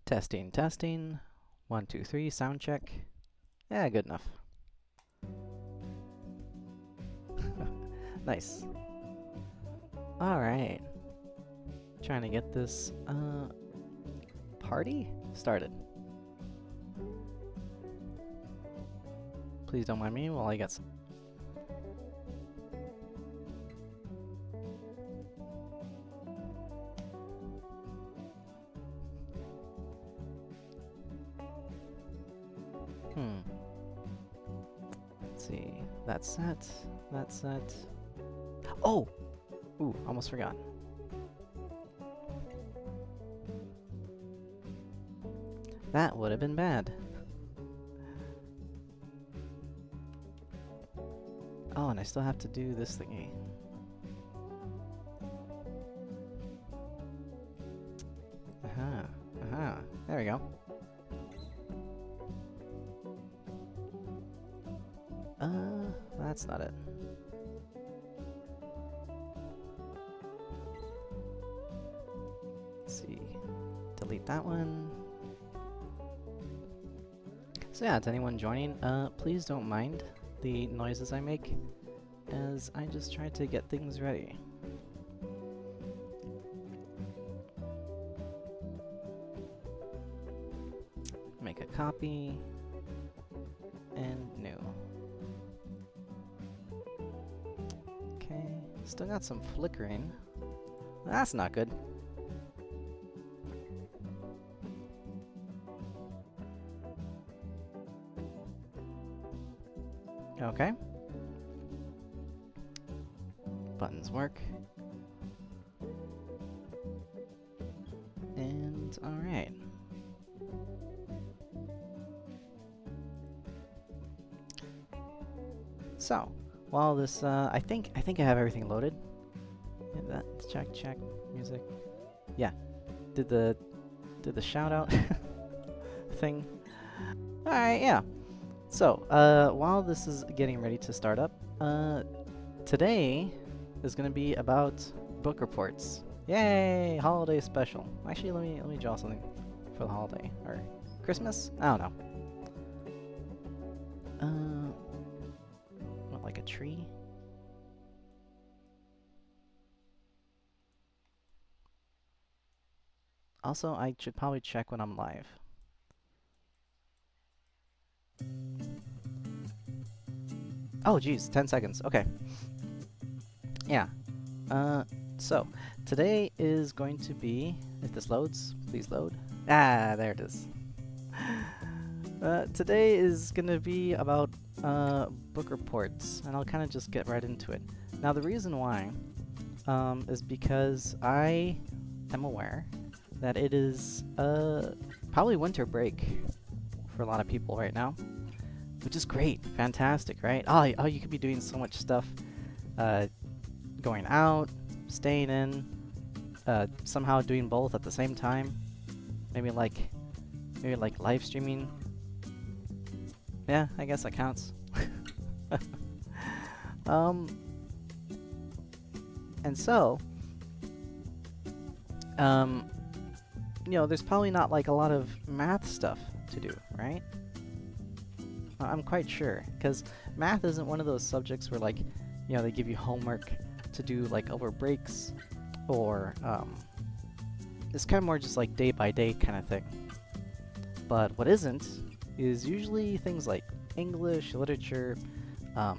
Testing, testing. 1, 2, 3, sound check. Yeah, good enough. Nice. Alright. Trying to get this party started. Please don't mind me while I get some. Let's see. That's set. That's set. Oh! Ooh, almost forgot. That would have been bad. Oh, and I still have to do this thingy. There we go. That's not it. Let's see. Delete that one. So yeah, to anyone joining, please don't mind the noises I make, as I just try to get things ready. Make a copy, and new. Okay, still got some flickering. That's not good. Okay. Buttons work. And alright. So, while this I think I have everything loaded. Yeah, that check music. Yeah. Did the shout out thing. Alright, yeah. So, while this is getting ready to start up, today is going to be about book reports. Yay! Holiday special. Actually, let me draw something for the holiday or Christmas. I don't know. What, like a tree? Also, I should probably check when I'm live. Oh geez, 10 seconds. Okay. Yeah. So today is going to be, if this loads, please load. Ah, there it is. Today is gonna be about book reports, and I'll kind of just get right into it. Now the reason why is because I am aware that it is probably winter break for a lot of people right now. Which is great, fantastic, right? Oh, you could be doing so much stuff, going out, staying in, somehow doing both at the same time. Maybe like live streaming. Yeah, I guess that counts. And so, you know, there's probably not like a lot of math stuff to do, right? I'm quite sure, because math isn't one of those subjects where, like, you know, they give you homework to do, like, over breaks, or, it's kind of more just, like, day-by-day kind of thing. But what isn't is usually things like English, literature, oh,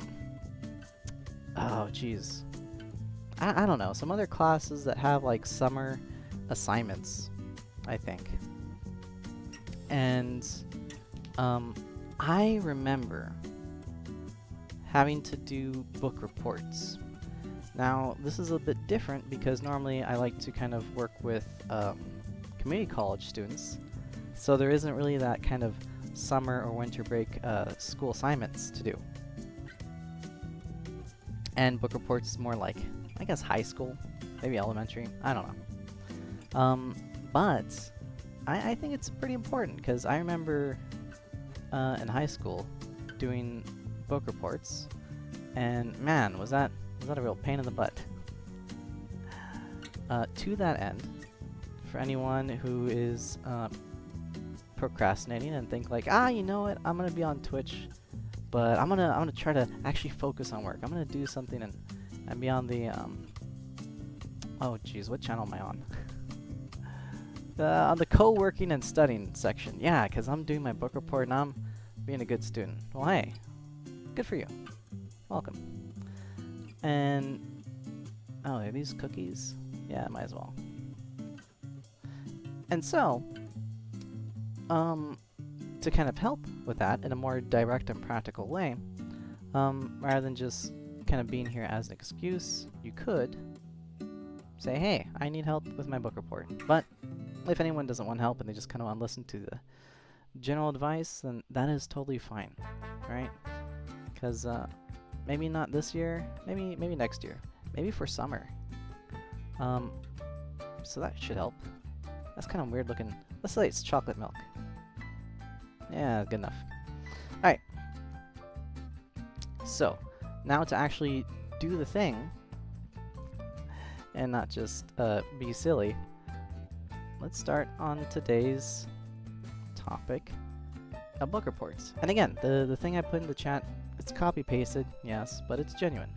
jeez. I don't know, some other classes that have, like, summer assignments, I think. And, I remember having to do book reports. Now, this is a bit different because normally I like to kind of work with community college students, so there isn't really that kind of summer or winter break school assignments to do. And book reports is more like, I guess, high school, maybe elementary, I don't know. But I think it's pretty important because I remember in high school doing book reports, and man, was that a real pain in the butt. To that end, for anyone who is procrastinating and think like, ah, you know what, I'm gonna be on Twitch, but I'm gonna try to actually focus on work. I'm gonna do something and be on the oh geez, what channel am I on? On the co-working and studying section. Yeah, because I'm doing my book report and I'm being a good student. Well, hey, good for you. Welcome. And oh, are these cookies? Yeah, might as well. And so, to kind of help with that in a more direct and practical way, rather than just kind of being here as an excuse, you could say, hey, I need help with my book report. But if anyone doesn't want help and they just kind of want to listen to the general advice, then that is totally fine, right? Because maybe not this year, maybe next year, maybe for summer. So that should help. That's kind of weird looking. Let's say it's chocolate milk. Yeah, good enough. Alright. So, now to actually do the thing, and not just be silly, let's start on today's topic of book reports. And again, the thing I put in the chat, it's copy-pasted, yes, but it's genuine.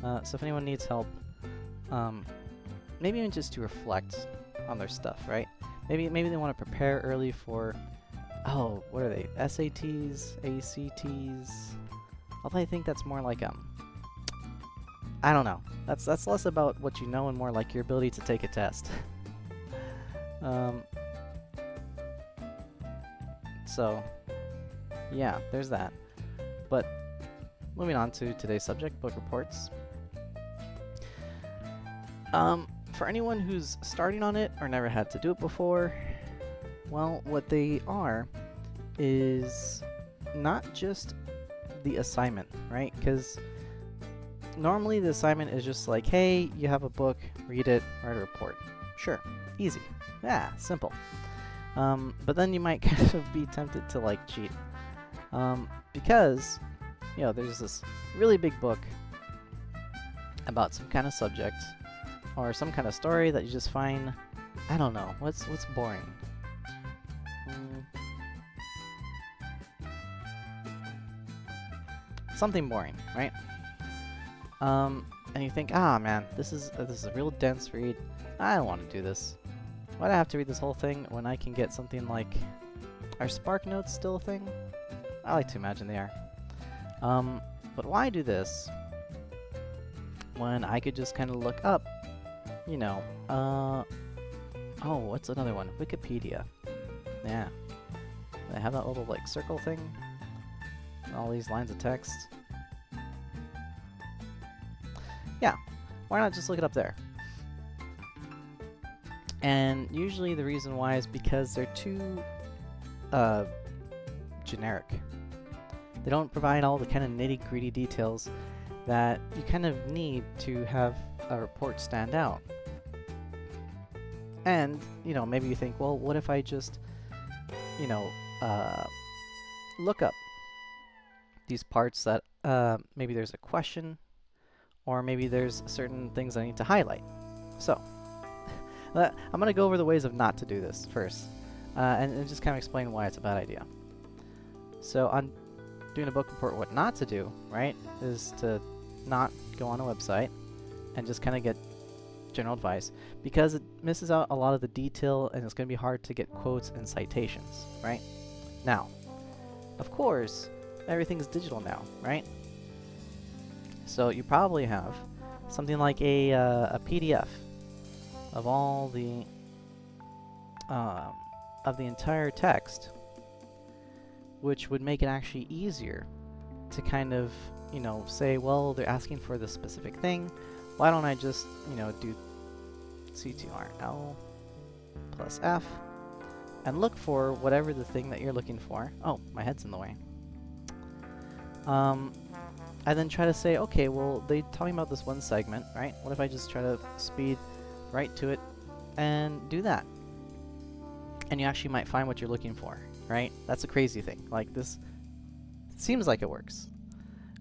So if anyone needs help, maybe even just to reflect on their stuff, right? Maybe they want to prepare early for, oh, what are they? SATs, ACTs. Although I think that's more like I don't know. That's less about what you know and more like your ability to take a test. So yeah, there's that. But moving on to today's subject, book reports. For anyone who's starting on it or never had to do it before, well, what they are is not just the assignment, right? Because normally the assignment is just like, hey, you have a book, read it, write a report. Sure, easy. Yeah, simple. But then you might kind of be tempted to like cheat. Because, you know, there's this really big book about some kind of subject or some kind of story that you just find, I don't know, what's boring? Something boring, right? And you think, ah, man, this is a real dense read. I don't want to do this. Why do I have to read this whole thing when I can get something like... Are Spark Notes still a thing? I like to imagine they are. But why do this when I could just kind of look up, you know, oh, what's another one? Wikipedia. Yeah. They have that little, like, circle thing. All these lines of text. Yeah, why not just look it up there? And usually the reason why is because they're too generic. They don't provide all the kind of nitty-gritty details that you kind of need to have a report stand out. And, you know, maybe you think, well, what if I just, you know, look up these parts that maybe there's a question, or maybe there's certain things I need to highlight. So, I'm going to go over the ways of not to do this first, and just kind of explain why it's a bad idea. So, on doing a book report, what not to do, right, is to not go on a website and just kind of get general advice, because it misses out a lot of the detail and it's going to be hard to get quotes and citations, right? Now, of course, everything's digital now, right? So you probably have something like a PDF of all the entire text, which would make it actually easier to kind of, you know, say, well, they're asking for this specific thing. Why don't I just, you know, do CTRL plus F and look for whatever the thing that you're looking for. Oh, my head's in the way. And then try to say, okay, well, they're talking about this one segment, right? What if I just try to speed right to it and do that? And you actually might find what you're looking for, right? That's a crazy thing. Like, this seems like it works.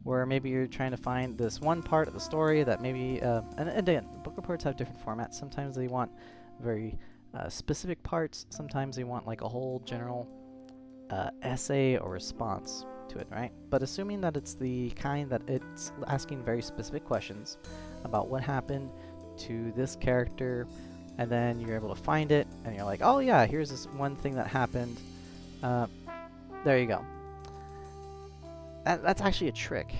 Where maybe you're trying to find this one part of the story that maybe, and again, book reports have different formats. Sometimes they want very specific parts, sometimes they want like a whole general essay or response to it, right? But assuming that it's the kind that it's asking very specific questions about what happened to this character, and then you're able to find it, and you're like, oh yeah, here's this one thing that happened. There you go. That's actually a trick.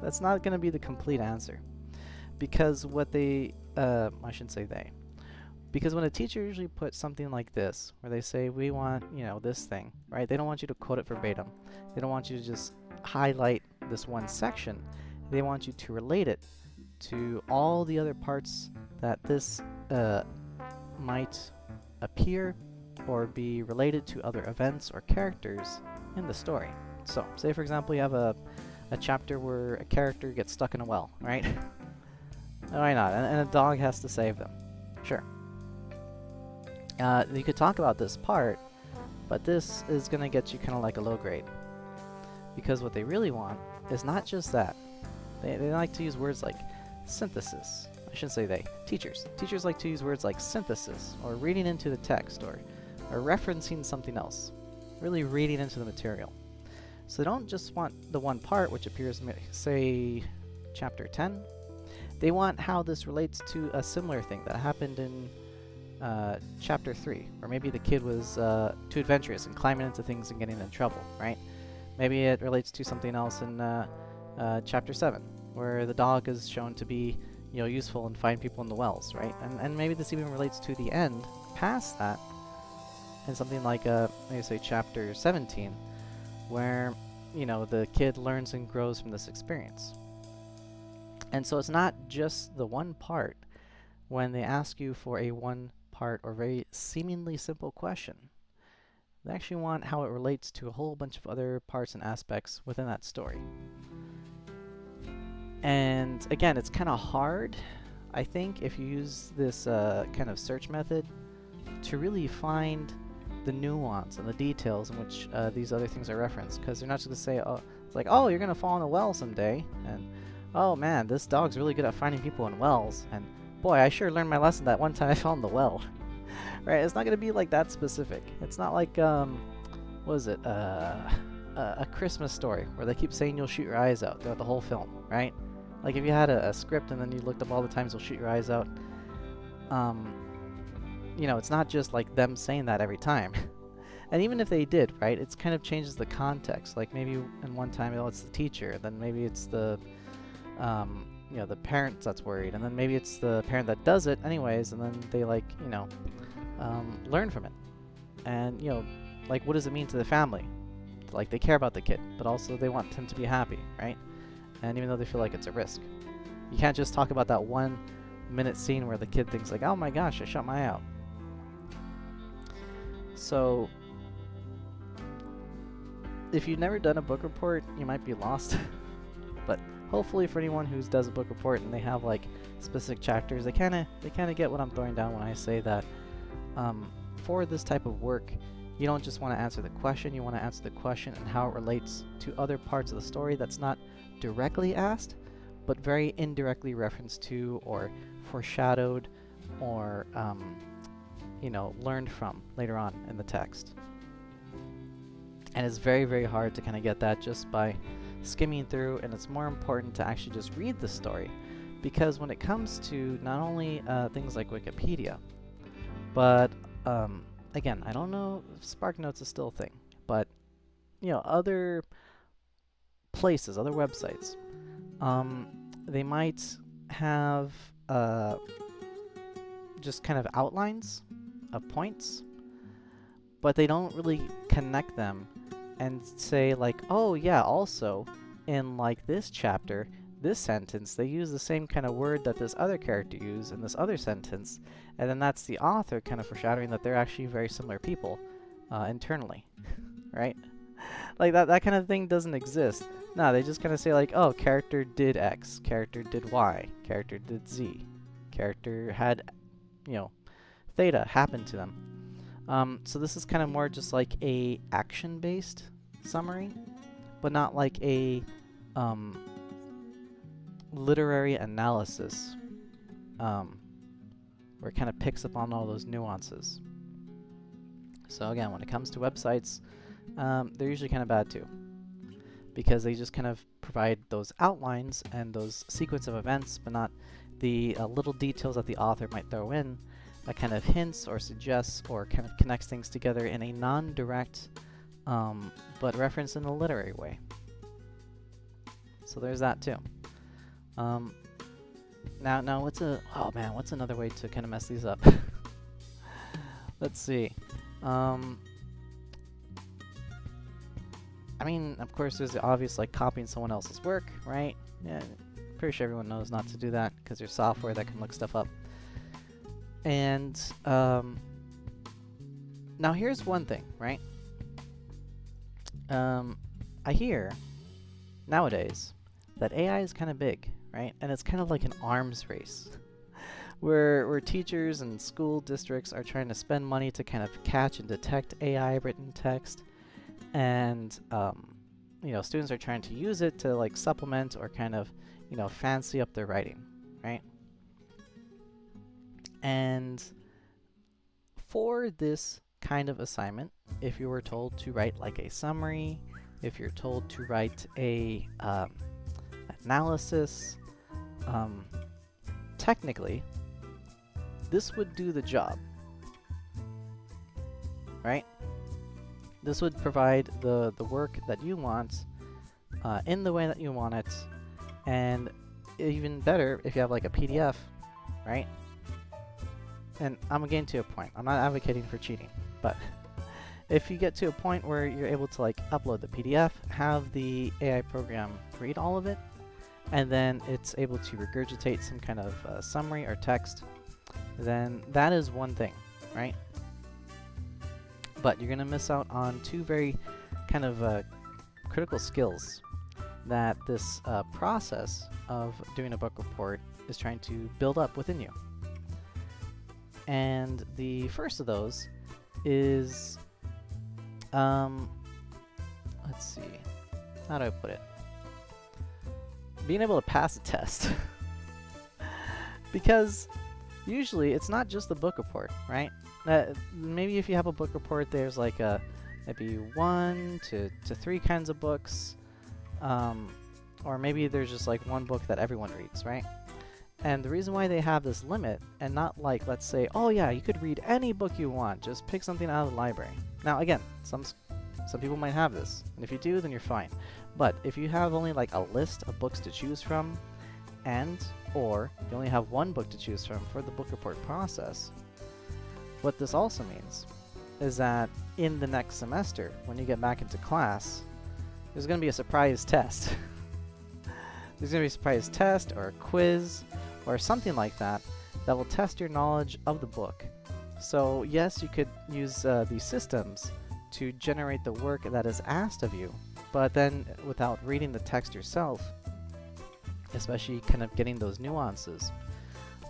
That's not going to be the complete answer. Because what they, I shouldn't say they. Because when a teacher usually puts something like this, where they say, we want, you know, this thing, right? They don't want you to quote it verbatim. They don't want you to just highlight this one section. They want you to relate it to all the other parts that this might appear or be related to other events or characters in the story. So, say for example you have a chapter where a character gets stuck in a well, right? Why not? And a dog has to save them. Sure. You could talk about this part, but this is going to get you kind of like a low grade. Because what they really want is not just that. They like to use words like synthesis. I shouldn't say they. Teachers. Teachers like to use words like synthesis, or reading into the text, or referencing something else. Really reading into the material. So they don't just want the one part, which appears, say, chapter 10. They want how this relates to a similar thing that happened in chapter 3, or maybe the kid was too adventurous and climbing into things and getting in trouble, right? Maybe it relates to something else in chapter 7, where the dog is shown to be, you know, useful and find people in the wells, right? And maybe this even relates to the end, past that, in something like maybe say chapter 17, where, you know, the kid learns and grows from this experience. And so it's not just the one part. When they ask you for a one part or very seemingly simple question, they actually want how it relates to a whole bunch of other parts and aspects within that story. And again, it's kind of hard, I think, if you use this kind of search method to really find the nuance and the details in which these other things are referenced, because they're not just going to say, oh, it's like, oh, you're going to fall in a well someday, and oh man, this dog's really good at finding people in wells, and boy, I sure learned my lesson that one time I fell in the well. Right? It's not going to be like that specific. It's not like, what is it, a Christmas Story, where they keep saying you'll shoot your eyes out throughout the whole film, right? Like if you had a script and then you looked up all the times you'll shoot your eyes out, you know, it's not just like them saying that every time. And even if they did, right, it kind of changes the context. Like maybe in one time, oh, it's the teacher, then maybe it's the, you know, the parent that's worried, and then maybe it's the parent that does it anyways, and then they like, you know, learn from it. And, you know, like what does it mean to the family? Like they care about the kid, but also they want him to be happy, right? And even though they feel like it's a risk. You can't just talk about that 1 minute scene where the kid thinks like, oh my gosh, I shot my eye out. So if you've never done a book report, you might be lost. But hopefully for anyone who does a book report and they have like specific chapters, they kind of get what I'm throwing down when I say that for this type of work, you don't just want to answer the question, you want to answer the question and how it relates to other parts of the story that's not directly asked, but very indirectly referenced to or foreshadowed or you know, learned from later on in the text. And it's very, very hard to kind of get that just by skimming through, and it's more important to actually just read the story, because when it comes to not only things like Wikipedia, but again, I don't know if SparkNotes is still a thing, but you know, other places, other websites, they might have just kind of outlines of points, but they don't really connect them and say like, oh yeah, also in like this chapter, this sentence, they use the same kind of word that this other character used in this other sentence, and then that's the author kind of foreshadowing that they're actually very similar people internally, right? Like that kind of thing doesn't exist. No, they just kind of say like, oh, character did X, character did Y, character did Z, character had, you know, theta happen to them. So this is kind of more just like a action-based summary, but not like a literary analysis where it kind of picks up on all those nuances. So again, when it comes to websites, they're usually kind of bad too, because they just kind of provide those outlines and those sequence of events, but not the little details that the author might throw in that kind of hints or suggests or kind of connects things together in a non-direct but referenced in a literary way. So there's that too. Now what's another way to kind of mess these up? Let's see. I mean, of course, there's the obvious, like copying someone else's work, right? Yeah, pretty sure everyone knows not to do that because there's software that can look stuff up. And now here's one thing, right? I hear nowadays that AI is kind of big, right? And it's kind of like an arms race where teachers and school districts are trying to spend money to kind of catch and detect AI written text, and students are trying to use it to like supplement or kind of fancy up their writing, right? And for this kind of assignment, if you were told to write like a summary, if you're told to write a analysis, technically this would do the job, right? This would provide the work that you want in the way that you want it, and even better if you have like a PDF, right? And I'm getting to a point. I'm not advocating for cheating, but if you get to a point where you're able to like upload the PDF, have the AI program read all of it, and then it's able to regurgitate some kind of summary or text, then that is one thing, right? But you're going to miss out on two very kind of critical skills that this process of doing a book report is trying to build up within you. And the first of those is, let's see, how do I put it? Being able to pass a test. Because usually it's not just the book report, right? Maybe if you have a book report, there's like maybe 1 to 3 kinds of books, or maybe there's just like one book that everyone reads, right? And the reason why they have this limit, and not like, let's say, oh yeah, you could read any book you want, just pick something out of the library. Now again, some people might have this, and if you do, then you're fine. But if you have only like a list of books to choose from, or you only have one book to choose from for the book report process, what this also means is that in the next semester, when you get back into class, there's going to be a surprise test. There's going to be a surprise test or a quiz or something like that that will test your knowledge of the book. So yes, you could use these systems to generate the work that is asked of you, but then without reading the text yourself, especially kind of getting those nuances.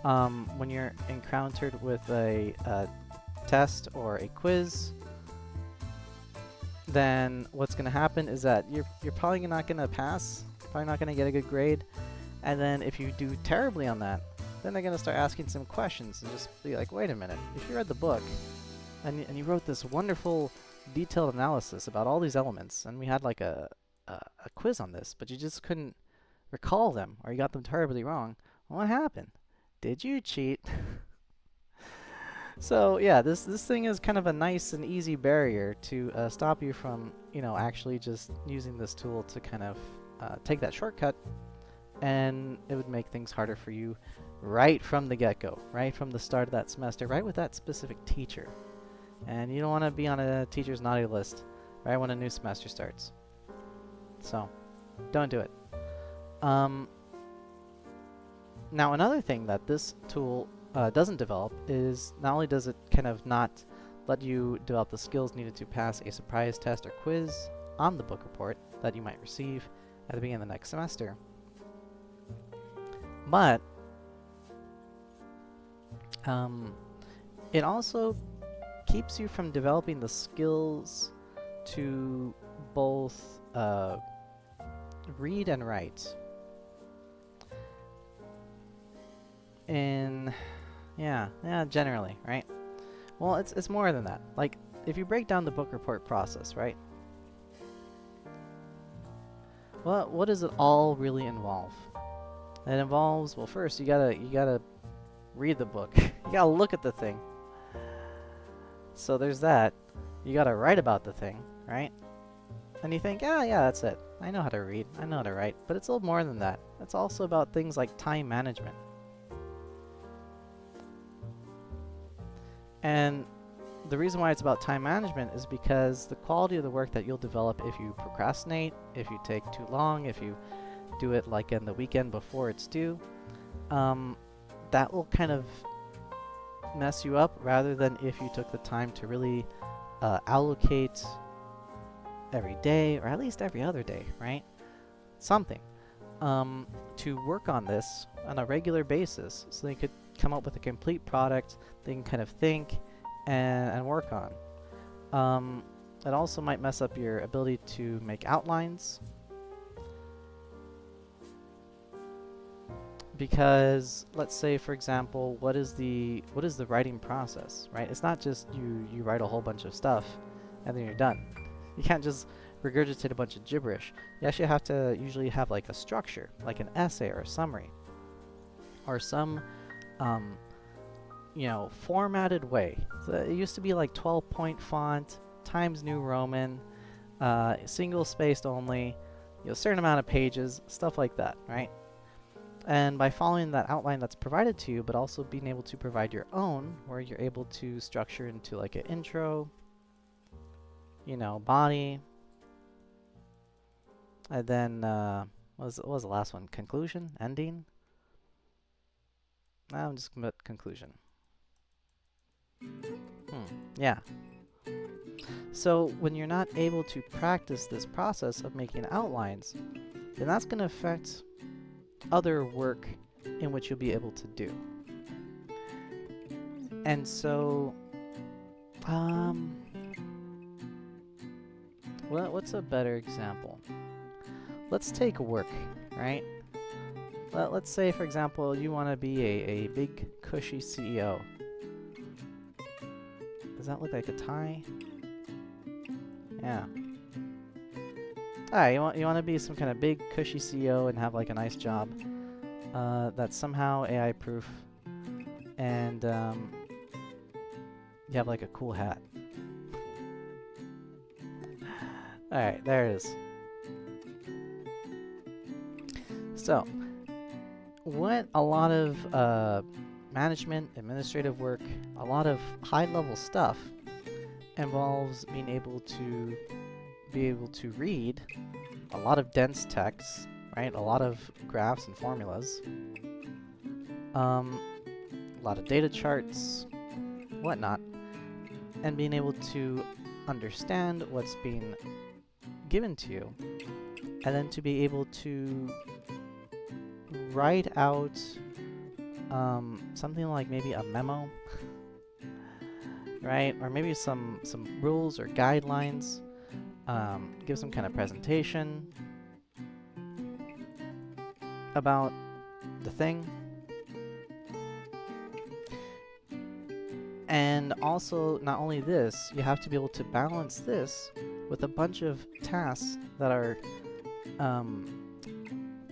When you're encountered with a test or a quiz, then what's going to happen is that you're probably not going to pass, probably not going to get a good grade, and then if you do terribly on that, then they're going to start asking some questions and just be like, wait a minute, if you read the book and you wrote this wonderful detailed analysis about all these elements, and we had like a quiz on this, but you just couldn't recall them, or you got them terribly wrong, what happened? Did you cheat? So yeah, this thing is kind of a nice and easy barrier to stop you from actually just using this tool to kind of take that shortcut, and it would make things harder for you right from the get-go, right from the start of that semester, right with that specific teacher. And you don't want to be on a teacher's naughty list right when a new semester starts. So don't do it. Now another thing that this tool doesn't develop is, not only does it kind of not let you develop the skills needed to pass a surprise test or quiz on the book report that you might receive at the beginning of the next semester, but it also keeps you from developing the skills to both read and write in Yeah, generally, right? Well, it's more than that. Like, if you break down the book report process, right? Well, what does it all really involve? It involves, well, first you gotta read the book. You gotta look at the thing. So there's that. You gotta write about the thing, right? And you think, yeah, that's it. I know how to read. I know how to write. But it's a little more than that. It's also about things like time management. And the reason why it's about time management is because the quality of the work that you'll develop if you procrastinate, if you take too long, if you do it like in the weekend before it's due, that will kind of mess you up rather than if you took the time to really allocate every day, or at least every other day, right? Something to work on this on a regular basis so they could come up with a complete product they can kind of think and work on. It also might mess up your ability to make outlines, because let's say, for example, what is the writing process, right? It's not just you write a whole bunch of stuff and then you're done. You can't just regurgitate a bunch of gibberish. You actually have to usually have like a structure, like an essay or a summary, or some formatted way. So it used to be like 12-point font, Times New Roman, single spaced only, a certain amount of pages, stuff like that, right? And by following that outline that's provided to you, but also being able to provide your own, where you're able to structure into like an intro, body, and then what was the last one? Conclusion? Ending? I'm just gonna put conclusion. Yeah. So when you're not able to practice this process of making outlines, then that's going to affect other work in which you'll be able to do. And so, what's a better example? Let's take work, right? Let's say, for example, you want to be a big, cushy CEO. Does that look like a tie? Yeah. Alright, you want to be some kind of big, cushy CEO and have like a nice job that's somehow AI proof, and you have like a cool hat. Alright, there it is. So, what a lot of management, administrative work, a lot of high-level stuff involves being able to read a lot of dense text, right? A lot of graphs and formulas, a lot of data charts, whatnot, and being able to understand what's being given to you, and then to be able to write out something like maybe a memo, right? Or maybe some rules or guidelines, give some kind of presentation about the thing. And also, not only this, you have to be able to balance this with a bunch of tasks that are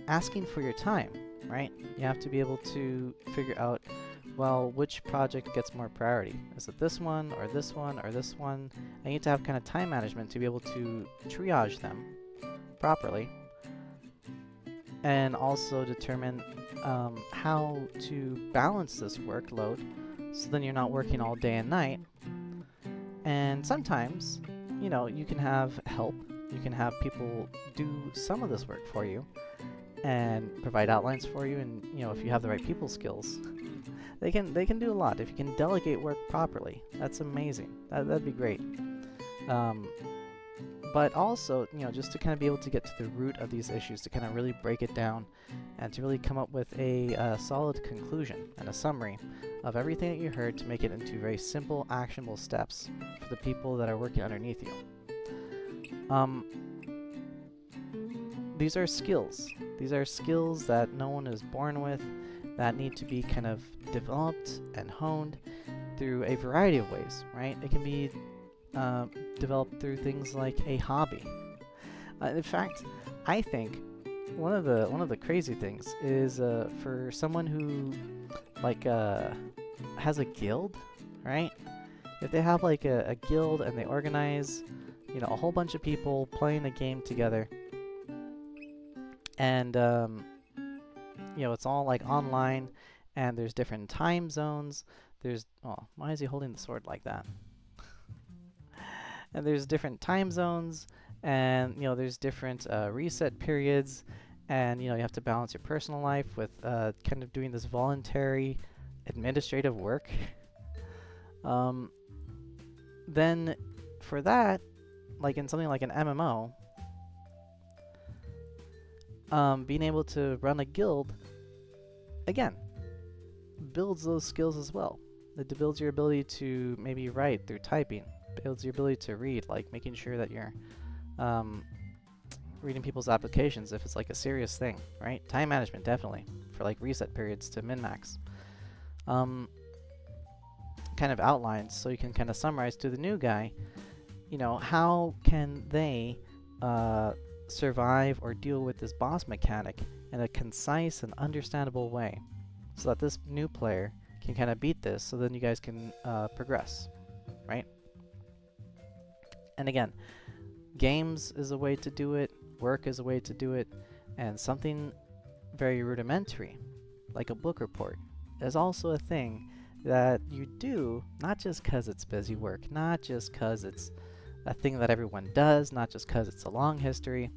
asking for your time, right? You have to be able to figure out, well, which project gets more priority? Is it this one, or this one, or this one? I need to have kind of time management to be able to triage them properly, and also determine how to balance this workload so then you're not working all day and night. And sometimes, you can have help. You can have people do some of this work for you and provide outlines for you, and if you have the right people skills, they can do a lot. If you can delegate work properly, that's amazing. That'd be great. But also, just to kind of be able to get to the root of these issues, to kind of really break it down, and to really come up with a solid conclusion and a summary of everything that you heard, to make it into very simple, actionable steps for the people that are working underneath you. These are skills. These are skills that no one is born with, that need to be kind of developed and honed through a variety of ways, right? It can be developed through things like a hobby. In fact, I think one of the crazy things is for someone who like has a guild, right? If they have like a guild and they organize, you know, a whole bunch of people playing a game together, and you know, it's all like online, and there's different time zones. There's, oh, why is he holding the sword like that? And there's different time zones, and you know, there's different reset periods, and you know, you have to balance your personal life with kind of doing this voluntary administrative work. Then for that, like in something like an MMO, being able to run a guild, again, builds those skills as well. It builds your ability to maybe write through typing, builds your ability to read, like making sure that you're reading people's applications if it's like a serious thing, right? Time management, definitely, for like reset periods to min-max. Kind of outlines, so you can kind of summarize to the new guy, you know, how can they survive or deal with this boss mechanic in a concise and understandable way, so that this new player can kind of beat this, so then you guys can progress, right? And again, games is a way to do it, work is a way to do it, and something very rudimentary, like a book report, is also a thing that you do, not just because it's busy work, not just because it's a thing that everyone does, not just because it's a long history.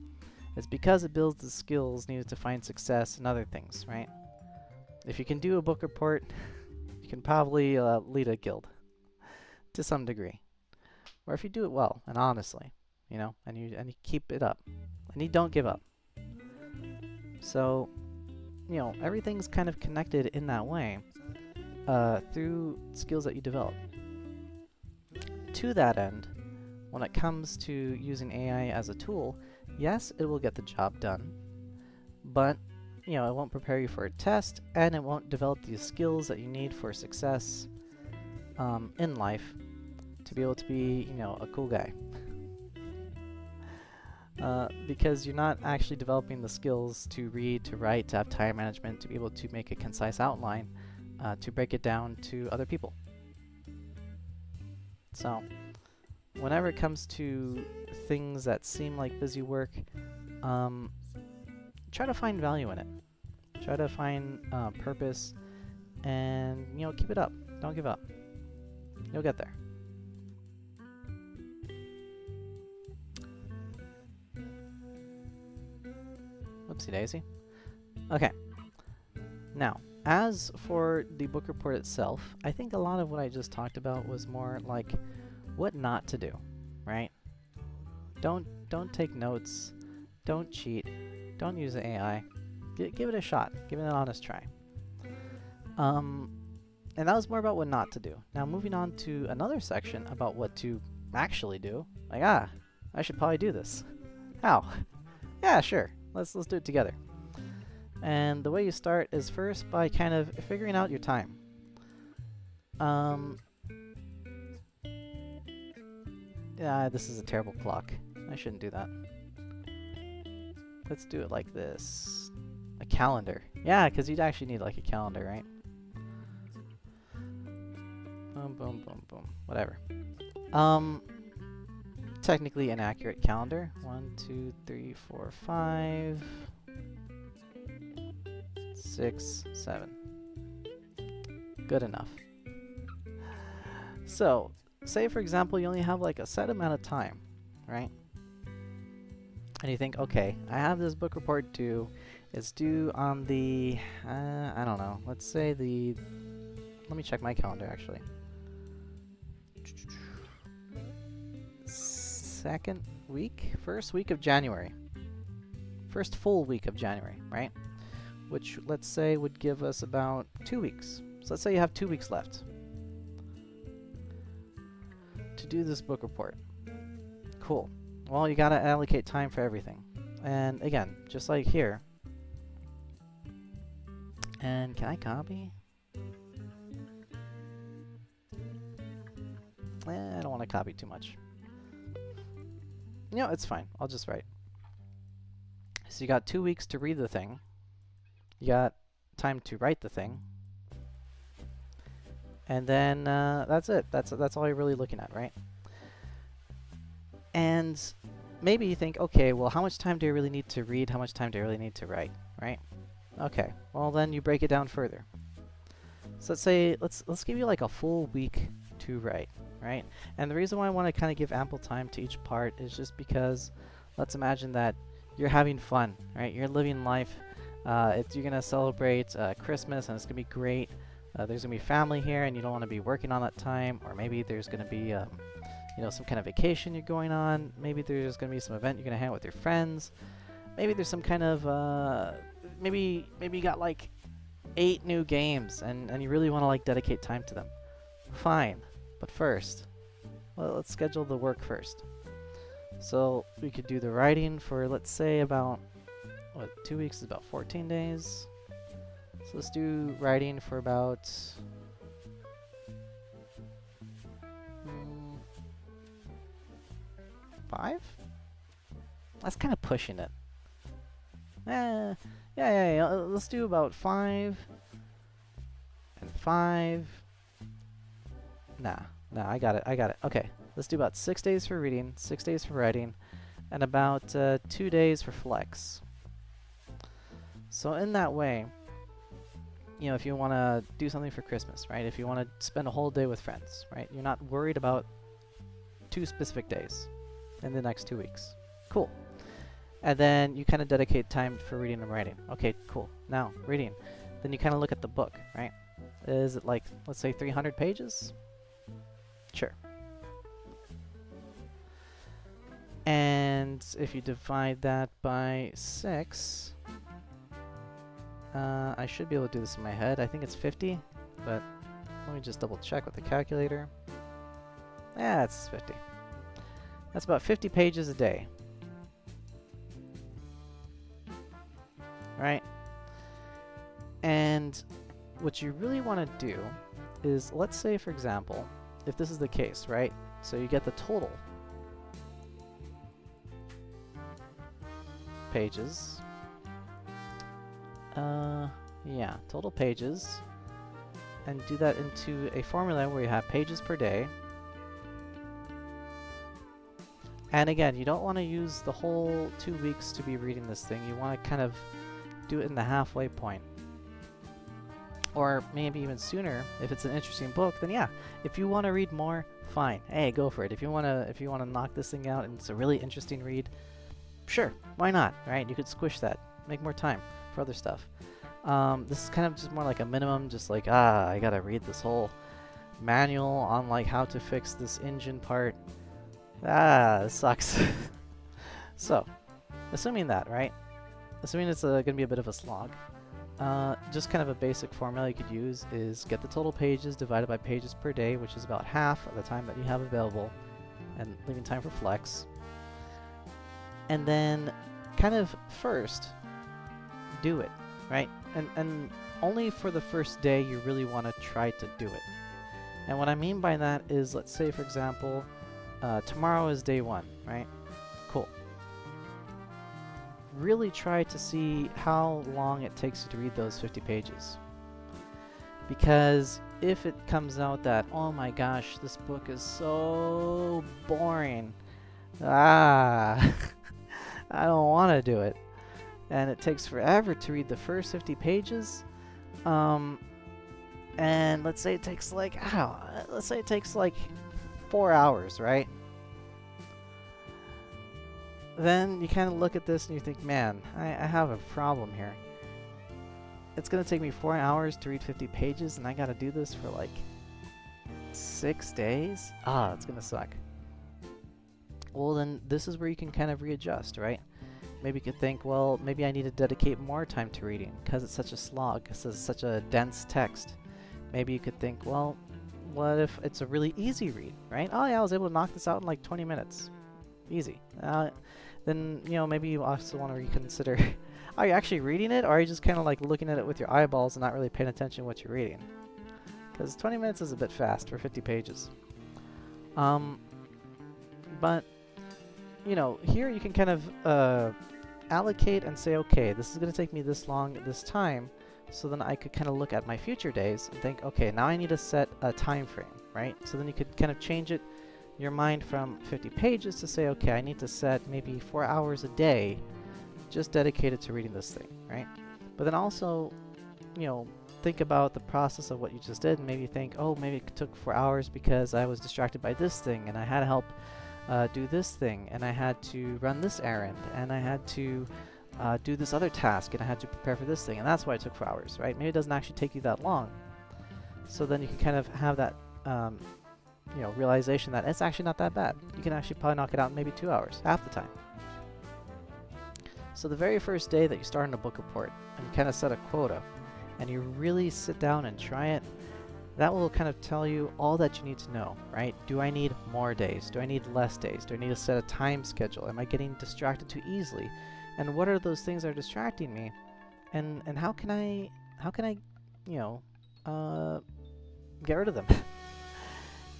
It's because it builds the skills needed to find success in other things, right? If you can do a book report, you can probably lead a guild to some degree. Or if you do it well and honestly, you know, and you keep it up, and you don't give up. So, you know, everything's kind of connected in that way through skills that you develop. To that end, when it comes to using AI as a tool, yes, it will get the job done, but you know, it won't prepare you for a test, and it won't develop the skills that you need for success in life to be able to be, you know, a cool guy. Because you're not actually developing the skills to read, to write, to have time management, to be able to make a concise outline, to break it down to other people. So, whenever it comes to things that seem like busy work, try to find value in it. Try to find purpose, and you know, keep it up. Don't give up. You'll get there. Whoopsie daisy. Okay. Now, as for the book report itself, I think a lot of what I just talked about was more like what not to do, right? Don't take notes. Don't cheat. Don't use the AI. Give it a shot. Give it an honest try. And that was more about what not to do. Now, moving on to another section about what to actually do. Like, I should probably do this. How? Yeah, sure. Let's do it together. And the way you start is first by kind of figuring out your time. Yeah, this is a terrible clock. I shouldn't do that. Let's do it like this. A calendar. Yeah, because you'd actually need like a calendar, right? Boom, boom, boom, boom. Whatever. Technically inaccurate calendar. 1, 2, 3, 4, 5, 6, 7. Good enough. So, say for example you only have like a set amount of time, right? And you think, okay, I have this book report due. It's due on the, I don't know, let's say the, let me check my calendar actually. First week of January. First full week of January, right? Which, let's say, would give us about 2 weeks. So let's say you have 2 weeks left to do this book report. Cool. Well, you gotta allocate time for everything. And again, just like here, And can I copy? I don't want to copy too much. You know, it's fine. I'll just write. So you got 2 weeks to read the thing. You got time to write the thing. And then that's it. That's all you're really looking at, right? And maybe you think, okay, well, how much time do I really need to read? How much time do I really need to write, right? Okay, well then you break it down further. So let's say, let's give you like a full week to write, right? And the reason why I want to kind of give ample time to each part is just because let's imagine that you're having fun, right? You're living life. You're gonna celebrate Christmas, and it's gonna be great. There's gonna be family here, and you don't want to be working on that time, or maybe there's gonna be you know, some kind of vacation you're going on. Maybe there's gonna be some event you're gonna hang out with your friends. Maybe there's some kind of maybe you got like 8 new games, and you really want to like dedicate time to them. Fine, but first, well, let's schedule the work first. So we could do the writing for, let's say, about 2 weeks is about 14 days. So let's do writing for about 5? That's kind of pushing it. Yeah. Let's do about 5 and 5. Nah, I got it. Okay, let's do about 6 days for reading, 6 days for writing, and about 2 days for flex. So in that way, you know, if you want to do something for Christmas, right? If you want to spend a whole day with friends, right? You're not worried about 2 specific days in the next 2 weeks. Cool. And then you kind of dedicate time for reading and writing. Okay, cool. Now, reading. Then you kind of look at the book, right? Is it like, let's say 300 pages? Sure. And if you divide that by 6, I should be able to do this in my head. I think it's 50, but let me just double check with the calculator. Yeah, it's 50. That's about 50 pages a day. Right? And what you really want to do is, let's say, for example, if this is the case, right? So you get the total pages. Yeah, total pages. And do that into a formula where you have pages per day. And again, you don't want to use the whole 2 weeks to be reading this thing. You want to kind of do it in the halfway point. Or maybe even sooner. If it's an interesting book, then yeah. If you want to read more, fine. Hey, go for it. If you want to knock this thing out and it's a really interesting read, sure, why not, right? You could squish that. Make more time for other stuff. This is kind of just more like a minimum, just like, I gotta read this whole manual on like how to fix this engine part. This sucks. So, assuming that, right? Assuming it's going to be a bit of a slog, just kind of a basic formula you could use is get the total pages divided by pages per day, which is about half of the time that you have available, and leaving time for flex. And then kind of first, do it, right? And only for the first day you really want to try to do it. And what I mean by that is, let's say, for example, tomorrow is day 1, right? Cool. Really try to see how long it takes you to read those 50 pages. Because if it comes out that, oh my gosh, this book is so boring, I don't want to do it, and it takes forever to read the first 50 pages, and let's say it takes like, let's say it takes like 4 hours, right? Then you kind of look at this and you think, man, I have a problem here. It's going to take me 4 hours to read 50 pages, and I got to do this for like 6 days? It's going to suck. Well, then this is where you can kind of readjust, right? Maybe you could think, well, maybe I need to dedicate more time to reading because it's such a slog, because it's such a dense text. Maybe you could think, well, what if it's a really easy read, right? Oh yeah, I was able to knock this out in like 20 minutes. Easy. Then, you know, maybe you also want to reconsider Are you actually reading it, or are you just kind of like looking at it with your eyeballs and not really paying attention to what you're reading? Because 20 minutes is a bit fast for 50 pages. But, you know, here you can kind of allocate and say, okay, this is going to take me this long this time, so then I could kind of look at my future days and think, okay, now I need to set a time frame, right? So then you could kind of change it, your mind from 50 pages to say, okay, I need to set maybe 4 hours a day just dedicated to reading this thing, right? But then also, you know, think about the process of what you just did and maybe think, oh, maybe it took 4 hours because I was distracted by this thing and I had to help do this thing and I had to run this errand and I had to do this other task and I had to prepare for this thing, and that's why it took 4 hours, right? Maybe it doesn't actually take you that long. So then you can kind of have that you know, realization that it's actually not that bad. You can actually probably knock it out in maybe 2 hours, half the time. So the very first day that you start in a book report and you kind of set a quota and you really sit down and try it, that will kind of tell you all that you need to know, right? Do I need more days? Do I need less days? Do I need to set a time schedule? Am I getting distracted too easily? And what are those things that are distracting me? And how can I you know, get rid of them?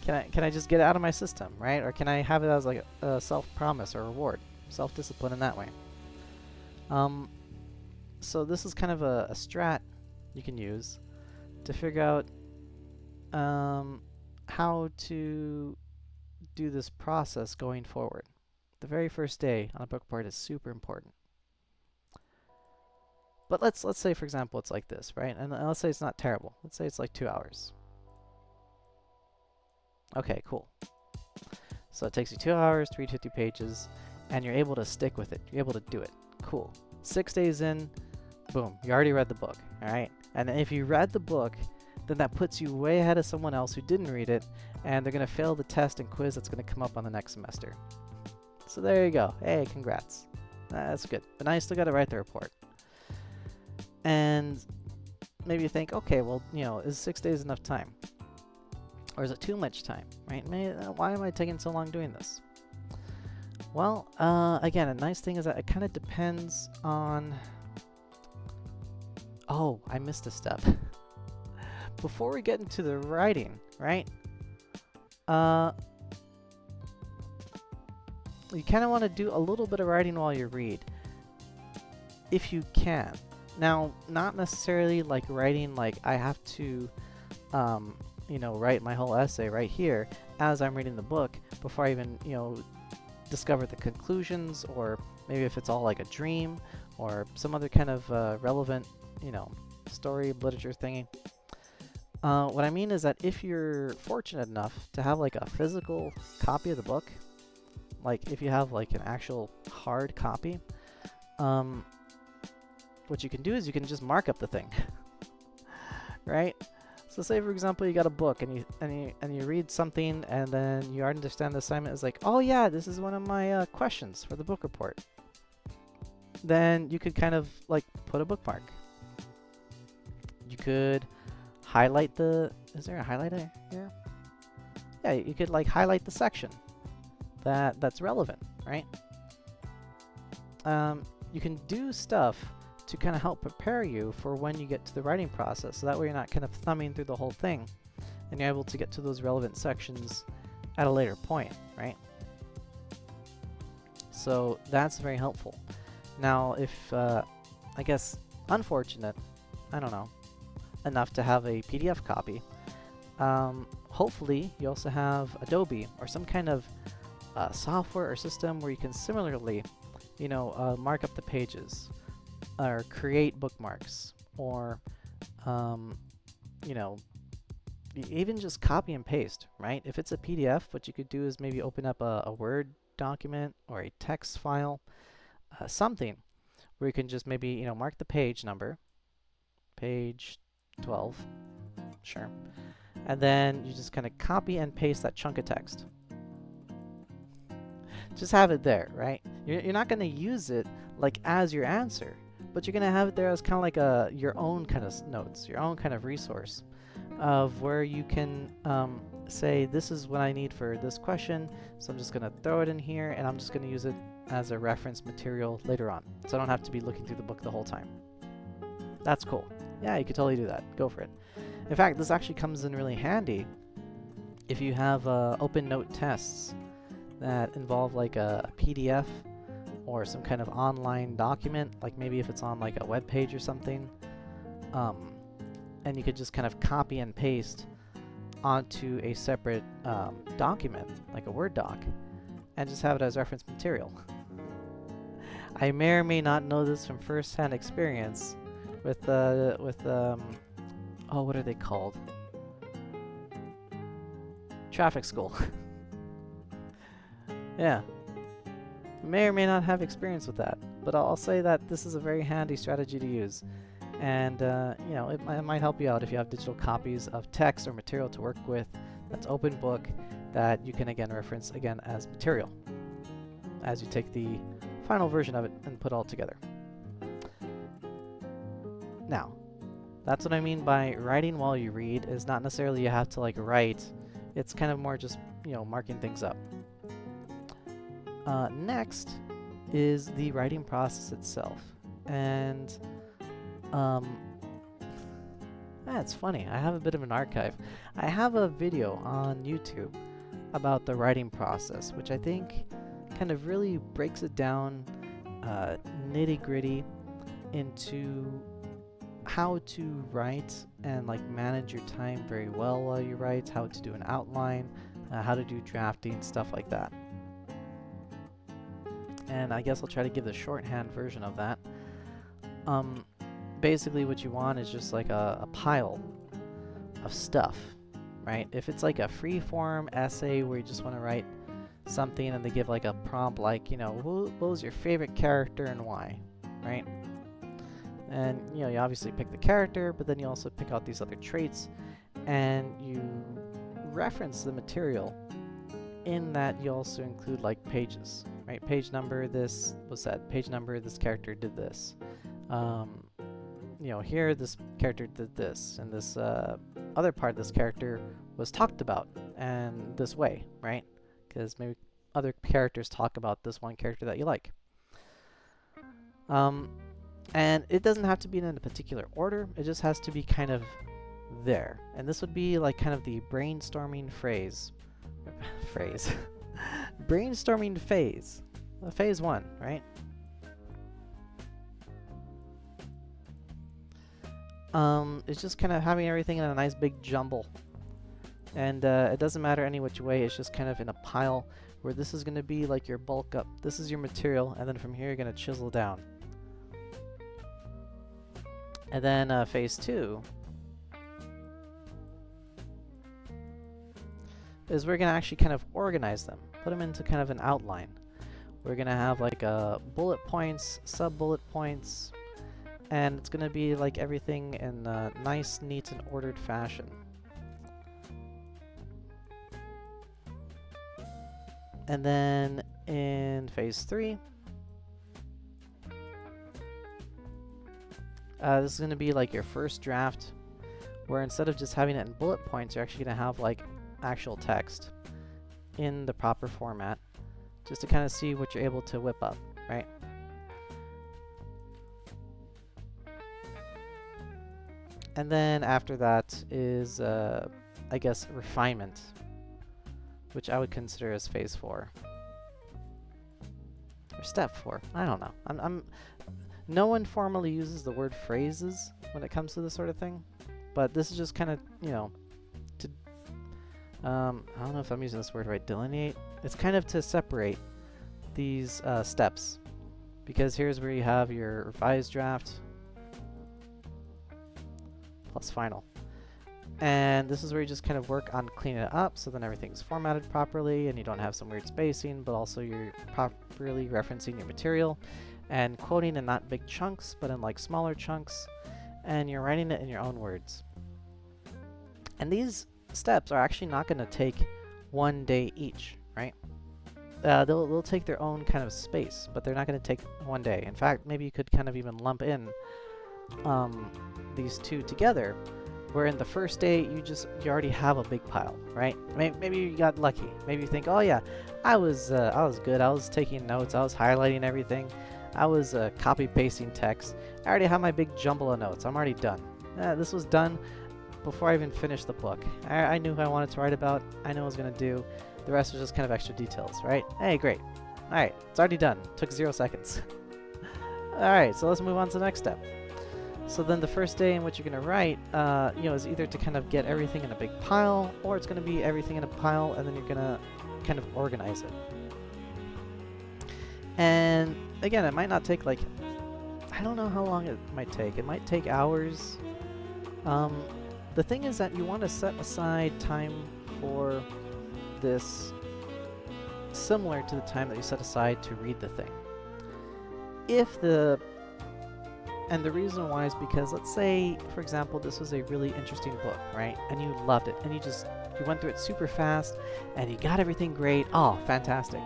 Can I just get it out of my system, right? Or can I have it as like a self-promise or reward, self-discipline in that way? So this is kind of a strat you can use to figure out how to do this process going forward. The very first day on a book report is super important. But let's say, for example, it's like this, right? And let's say it's not terrible. Let's say it's like 2 hours. Okay, cool. So it takes you 2 hours to read 50 pages, and you're able to stick with it. You're able to do it. Cool. 6 days in, boom, you already read the book, all right? And if you read the book, then that puts you way ahead of someone else who didn't read it, and they're going to fail the test and quiz that's going to come up on the next semester. So there you go. Hey, congrats. That's good. But now you still got to write the report. And maybe you think, okay, well, you know, is 6 days enough time? Or is it too much time, right? Why am I taking so long doing this? Well, again, a nice thing is that it kind of depends on... Oh, I missed a step. Before we get into the writing, right? You kind of want to do a little bit of writing while you read, if you can. Now, not necessarily like writing like I have to, you know, write my whole essay right here as I'm reading the book before I even, you know, discover the conclusions, or maybe if it's all like a dream or some other kind of relevant, you know, story, literature thingy. What I mean is that if you're fortunate enough to have like a physical copy of the book, like if you have like an actual hard copy, what you can do is you can just mark up the thing, right? So say for example you got a book and you read something and then you understand the assignment is like, oh yeah, this is one of my questions for the book report. Then you could kind of like put a bookmark. You could highlight the, is there a highlighter here? Yeah, you could like highlight the section that's relevant, right? You can do stuff to kind of help prepare you for when you get to the writing process, so that way you're not kind of thumbing through the whole thing and you're able to get to those relevant sections at a later point, right? So that's very helpful. Now if, I guess, unfortunate, I don't know, enough to have a PDF copy, hopefully you also have Adobe or some kind of software or system where you can similarly, you know, mark up the pages or create bookmarks, or you know, even just copy and paste, right? If it's a PDF, what you could do is maybe open up a Word document or a text file, something where you can just maybe, you know, mark the page number, page 12, sure, and then you just kind of copy and paste that chunk of text. Just have it there, right? You're not going to use it like as your answer, but you're going to have it there as kind of like your own kind of notes, your own kind of resource of where you can say, this is what I need for this question, so I'm just going to throw it in here and I'm just going to use it as a reference material later on, so I don't have to be looking through the book the whole time. That's cool. Yeah, you could totally do that. Go for it. In fact, this actually comes in really handy if you have open note tests that involve like a PDF or some kind of online document, like maybe if it's on like a web page or something, and you could just kind of copy and paste onto a separate document, like a Word doc, and just have it as reference material. I may or may not know this from first-hand experience with oh, what are they called? Traffic school. Yeah. May or may not have experience with that, but I'll say that this is a very handy strategy to use. And, you know, it might help you out if you have digital copies of text or material to work with that's open book that you can, again, reference again as material as you take the final version of it and put it all together. Now, that's what I mean by writing while you read. Is not necessarily you have to, like, write. It's kind of more just, you know, marking things up. Next is the writing process itself. And it's funny, I have a bit of an archive. I have a video on YouTube about the writing process, which I think kind of really breaks it down nitty-gritty into how to write and like manage your time very well while you write, how to do an outline, how to do drafting, stuff like that. And I guess I'll try to give the shorthand version of that. Basically what you want is just like a pile of stuff, right? If it's like a free-form essay where you just want to write something and they give like a prompt like, you know, what was your favorite character and why, right? And, you know, you obviously pick the character, but then you also pick out these other traits and you reference the material. In that you also include like pages, right? Page number, this was said. Page number, this character did this. You know, here this character did this, and this other part of this character was talked about and this way, right? Because maybe other characters talk about this one character that you like. And it doesn't have to be in a particular order. It just has to be kind of there. And this would be like kind of the brainstorming phase. Brainstorming phase. Phase 1, right? It's just kind of having everything in a nice big jumble. And it doesn't matter any which way, it's just kind of in a pile where this is going to be like your bulk up. This is your material, and then from here you're going to chisel down. And then phase 2 is we're going to actually kind of organize them, put them into kind of an outline. We're going to have like bullet points, sub-bullet points, and it's going to be like everything in a nice, neat, and ordered fashion. And then in phase 3, this is going to be like your first draft, where instead of just having it in bullet points, you're actually going to have like actual text in the proper format, just to kind of see what you're able to whip up, right? And then after that is, I guess, refinement, which I would consider as phase 4. Or step 4. I don't know. No one formally uses the word phrases when it comes to this sort of thing, but this is just kind of, you know, to, I don't know if I'm using this word right, delineate. It's kind of to separate these steps, because here's where you have your revised draft plus final. And this is where you just kind of work on cleaning it up so then everything's formatted properly and you don't have some weird spacing, but also you're properly referencing your material and quoting in not big chunks, but in like smaller chunks, and you're writing it in your own words. And these steps are actually not going to take one day each, right? They'll take their own kind of space, but they're not going to take one day. In fact, maybe you could kind of even lump in these two together Where in the first day, you already have a big pile, right? Maybe you got lucky. Maybe you think, oh yeah, I was good. I was taking notes. I was highlighting everything. I was copy pasting text. I already have my big jumble of notes. I'm already done. This was done before I even finished the book. I knew who I wanted to write about. I knew what I was gonna do. The rest was just kind of extra details, right? Hey, great. All right, it's already done. Took 0 seconds. All right, so let's move on to the next step. So then the first day in which you're going to write, is either to kind of get everything in a big pile, or it's going to be everything in a pile, and then you're going to kind of organize it. And again, it might not take I don't know how long it might take. It might take hours. The thing is that you want to set aside time for this similar to the time that you set aside to read the thing. And the reason why is because, let's say, for example, this was a really interesting book, right? And you loved it, and you went through it super fast, and you got everything great. Oh, fantastic.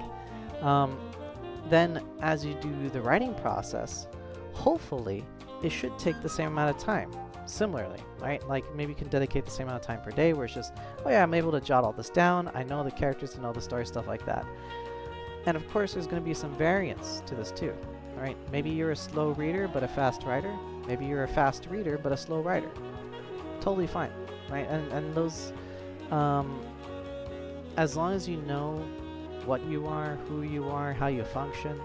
Then, as you do the writing process, hopefully, it should take the same amount of time. Similarly, right? Like, maybe you can dedicate the same amount of time per day, where it's just, oh yeah, I'm able to jot all this down. I know the characters, I know the story, stuff like that. And of course, there's going to be some variance to this too. Right? Maybe you're a slow reader but a fast writer. Maybe you're a fast reader but a slow writer. Totally fine, right? And those, as long as you know what you are, who you are, how you function,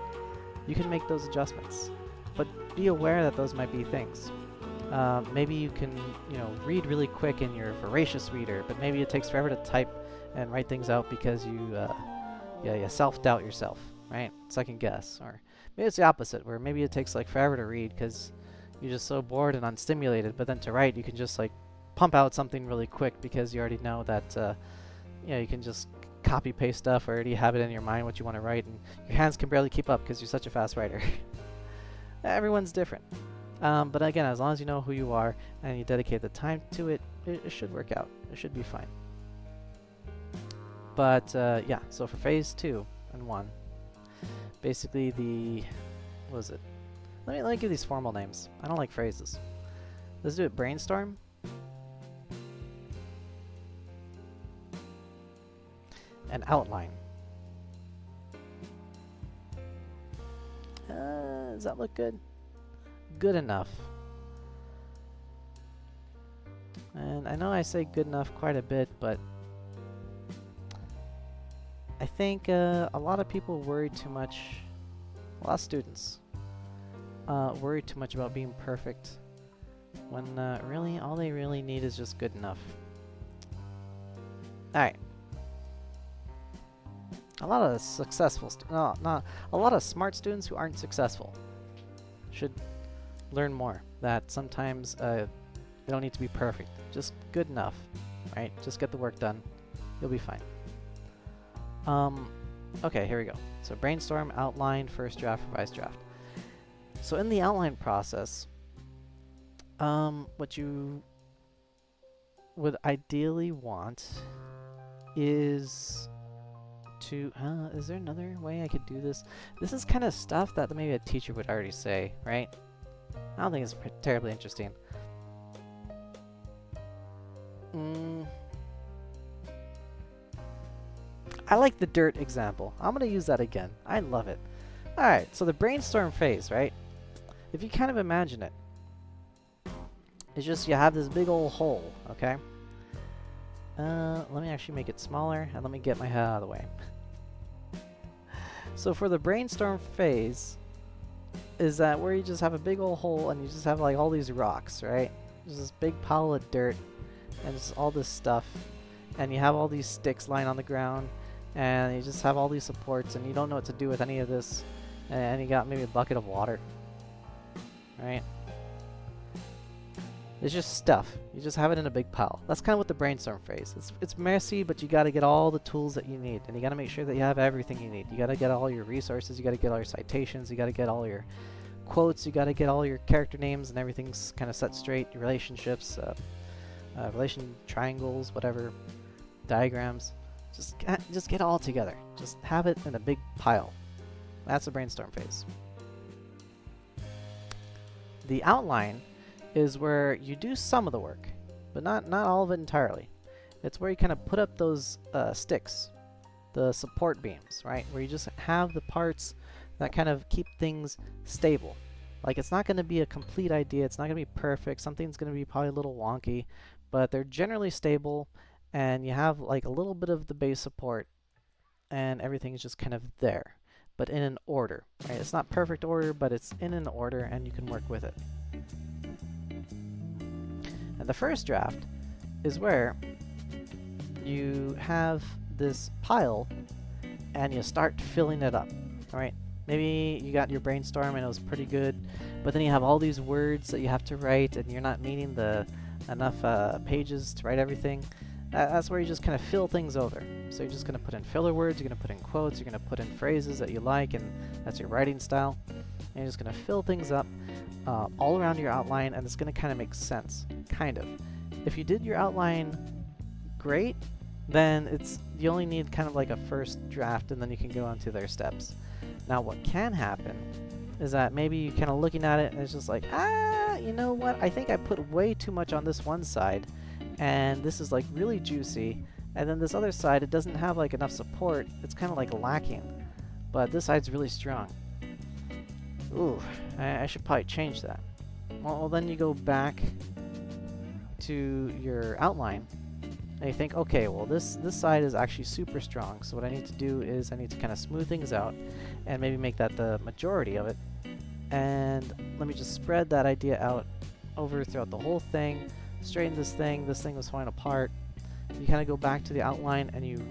you can make those adjustments. But be aware that those might be things. Maybe you can, read really quick and you're a voracious reader, but maybe it takes forever to type and write things out because you self-doubt yourself, right? Second guess. Or maybe it's the opposite, where maybe it takes forever to read because you're just so bored and unstimulated, but then to write you can just pump out something really quick because you already know that you can just copy paste stuff, or already have it in your mind what you want to write, and your hands can barely keep up because you're such a fast writer. Everyone's different. But again, as long as you know who you are and you dedicate the time to it, it should work out. It should be fine. But yeah, so for phase 2 and 1, basically what was it? Let me give these formal names. I don't like phrases. Let's do it. Brainstorm. And outline. Does that look good? Good enough. And I know I say good enough quite a bit, but I think a lot of people worry too much, a lot of students worry too much about being perfect when really all they really need is just good enough. Alright. A lot of successful, not a lot of smart students who aren't successful should learn more that sometimes they don't need to be perfect, just good enough, right? Just get the work done, you'll be fine. Okay, here we go. So brainstorm, outline, first draft, revised draft. So in the outline process, what you would ideally want is to, is there another way I could do this? This is kind of stuff that maybe a teacher would already say, right? I don't think it's terribly interesting. I like the dirt example. I'm going to use that again. I love it. Alright, so the brainstorm phase, right? If you kind of imagine it, it's just you have this big old hole, okay? Let me actually make it smaller, and let me get my head out of the way. So for the brainstorm phase, is that where you just have a big old hole, and you just have all these rocks, right? There's this big pile of dirt, and just all this stuff, and you have all these sticks lying on the ground, and you just have all these supports, and you don't know what to do with any of this, and you got maybe a bucket of water, right? It's just stuff. You just have it in a big pile. That's kind of what the brainstorm phase. It's messy, but you got to get all the tools that you need, and you got to make sure that you have everything you need. You got to get all your resources. You got to get all your citations. You got to get all your quotes. You got to get all your character names, and everything's kind of set straight. Your relationships, relation triangles, whatever, diagrams. Just get it all together. Just have it in a big pile. That's the brainstorm phase. The outline is where you do some of the work, but not all of it entirely. It's where you kind of put up those sticks, the support beams, right? Where you just have the parts that kind of keep things stable. Like, it's not going to be a complete idea, it's not going to be perfect, something's going to be probably a little wonky, but they're generally stable, and you have like a little bit of the base support, and everything's just kind of there, but in an order, right? It's not perfect order, but it's in an order, and you can work with it. And the first draft is where you have this pile, and you start filling it up, all right? Maybe you got your brainstorm and it was pretty good, but then you have all these words that you have to write, and you're not meeting the enough pages to write everything. That's where you just kind of fill things over. So you're just going to put in filler words, you're going to put in quotes, you're going to put in phrases that you like, and that's your writing style. And you're just going to fill things up all around your outline, and it's going to kind of make sense, kind of. If you did your outline great, then you only need kind of like a first draft, and then you can go on to their steps. Now, what can happen is that maybe you're kind of looking at it and it's just like, you know what? I think I put way too much on this one side, and this is like really juicy, and then this other side, it doesn't have like enough support. It's kind of like lacking, but this side's really strong. Ooh, I should probably change that. Well, then you go back to your outline, and you think, okay, well this side is actually super strong, so what I need to do is I need to kind of smooth things out and maybe make that the majority of it, and let me just spread that idea out over throughout the whole thing, straighten this thing was falling apart. You kind of go back to the outline and you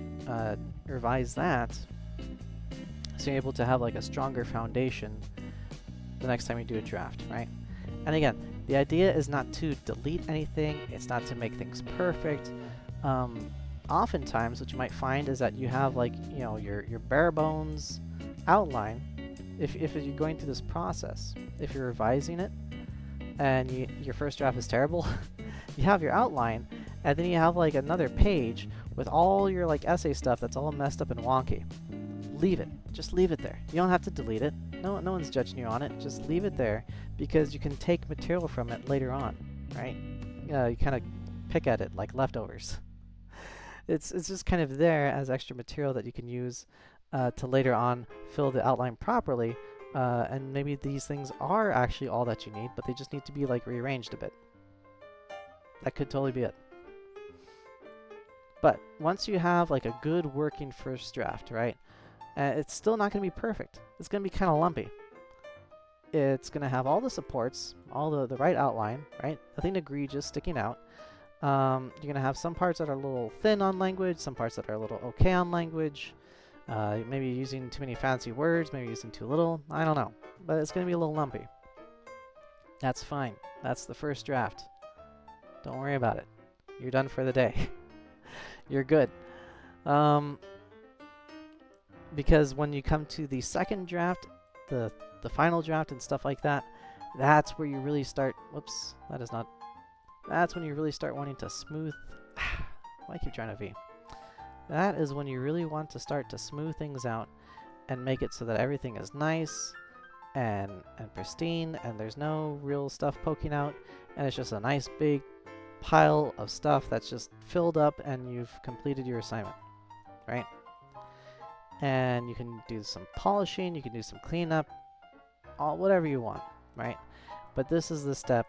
revise that, so you're able to have like a stronger foundation the next time you do a draft, right? And again, the idea is not to delete anything, it's not to make things perfect. Oftentimes what you might find is that you have like, you know, your bare bones outline. If you're going through this process, if you're revising it and your first draft is terrible, you have your outline, and then you have like another page with all your like essay stuff that's all messed up and wonky. Leave it. Just leave it there. You don't have to delete it. No one's judging you on it. Just leave it there, because you can take material from it later on, right? You kind of pick at it like leftovers. It's just kind of there as extra material that you can use to later on fill the outline properly, and maybe these things are actually all that you need, but they just need to be like rearranged a bit. That could totally be it. But once you have like a good working first draft, right, it's still not going to be perfect. It's going to be kind of lumpy. It's going to have all the supports, all the right outline, right? Nothing egregious sticking out. You're going to have some parts that are a little thin on language, some parts that are a little okay on language. Maybe using too many fancy words, maybe using too little. I don't know. But it's going to be a little lumpy. That's fine. That's the first draft. Don't worry about it. You're done for the day. You're good. Because when you come to the second draft, the final draft and stuff like that, that's where you really start. Whoops, that is not. That's when you really start wanting to smooth. Why keep trying to V? That is when you really want to start to smooth things out and make it so that everything is nice and pristine, and there's no real stuff poking out, and it's just a nice big pile of stuff that's just filled up, and you've completed your assignment, right? And you can do some polishing, you can do some cleanup, whatever you want, right? But this is the step.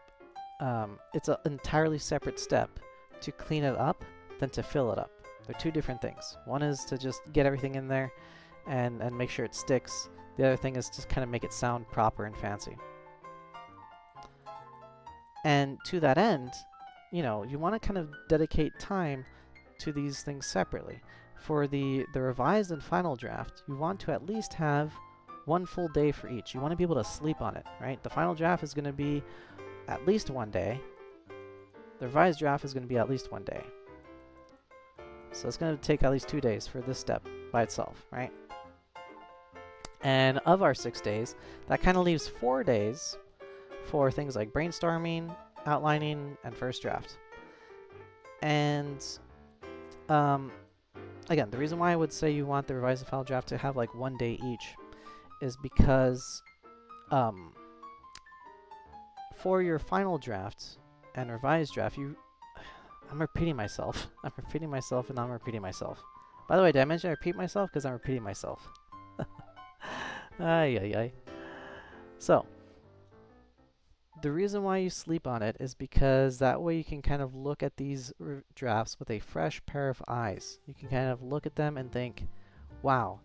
It's an entirely separate step to clean it up than to fill it up. They're two different things. One is to just get everything in there and make sure it sticks. The other thing is just kind of make it sound proper and fancy. And to that end, you know, you want to kind of dedicate time to these things separately. For the revised and final draft, you want to at least have one full day for each. You want to be able to sleep on it, right? The final draft is going to be at least one day. The revised draft is going to be at least one day. So it's going to take at least 2 days for this step by itself, right? And of our 6 days, that kind of leaves 4 days for things like brainstorming, outlining, and first draft. And again, the reason why I would say you want the revised and final draft to have like 1 day each is because for your final draft and revised draft, I'm repeating myself. I'm repeating myself, and I'm repeating myself. By the way, did I mention I repeat myself? Because I'm repeating myself. Ay, ay, ay. So, the reason why you sleep on it is because that way you can kind of look at these drafts with a fresh pair of eyes. You can kind of look at them and think, wow,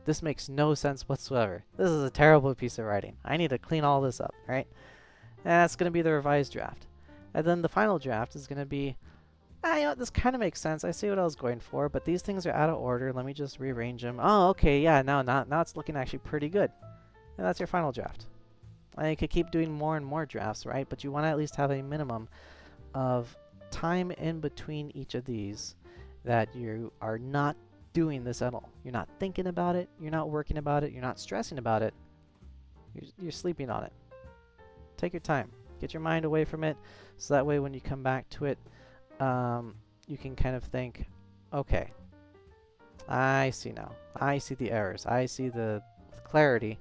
this makes no sense whatsoever. This is a terrible piece of writing. I need to clean all this up, right? And that's going to be the revised draft. And then the final draft is going to be, you know what, this kind of makes sense. I see what I was going for, but these things are out of order. Let me just rearrange them. Oh, okay, yeah, now it's looking actually pretty good. And that's your final draft. And you could keep doing more and more drafts, right? But you want to at least have a minimum of time in between each of these that you are not doing this at all. You're not thinking about it. You're not working about it. You're not stressing about it. You're sleeping on it. Take your time. Get your mind away from it, so that way when you come back to it, you can kind of think, okay, I see now. I see the errors. I see the clarity,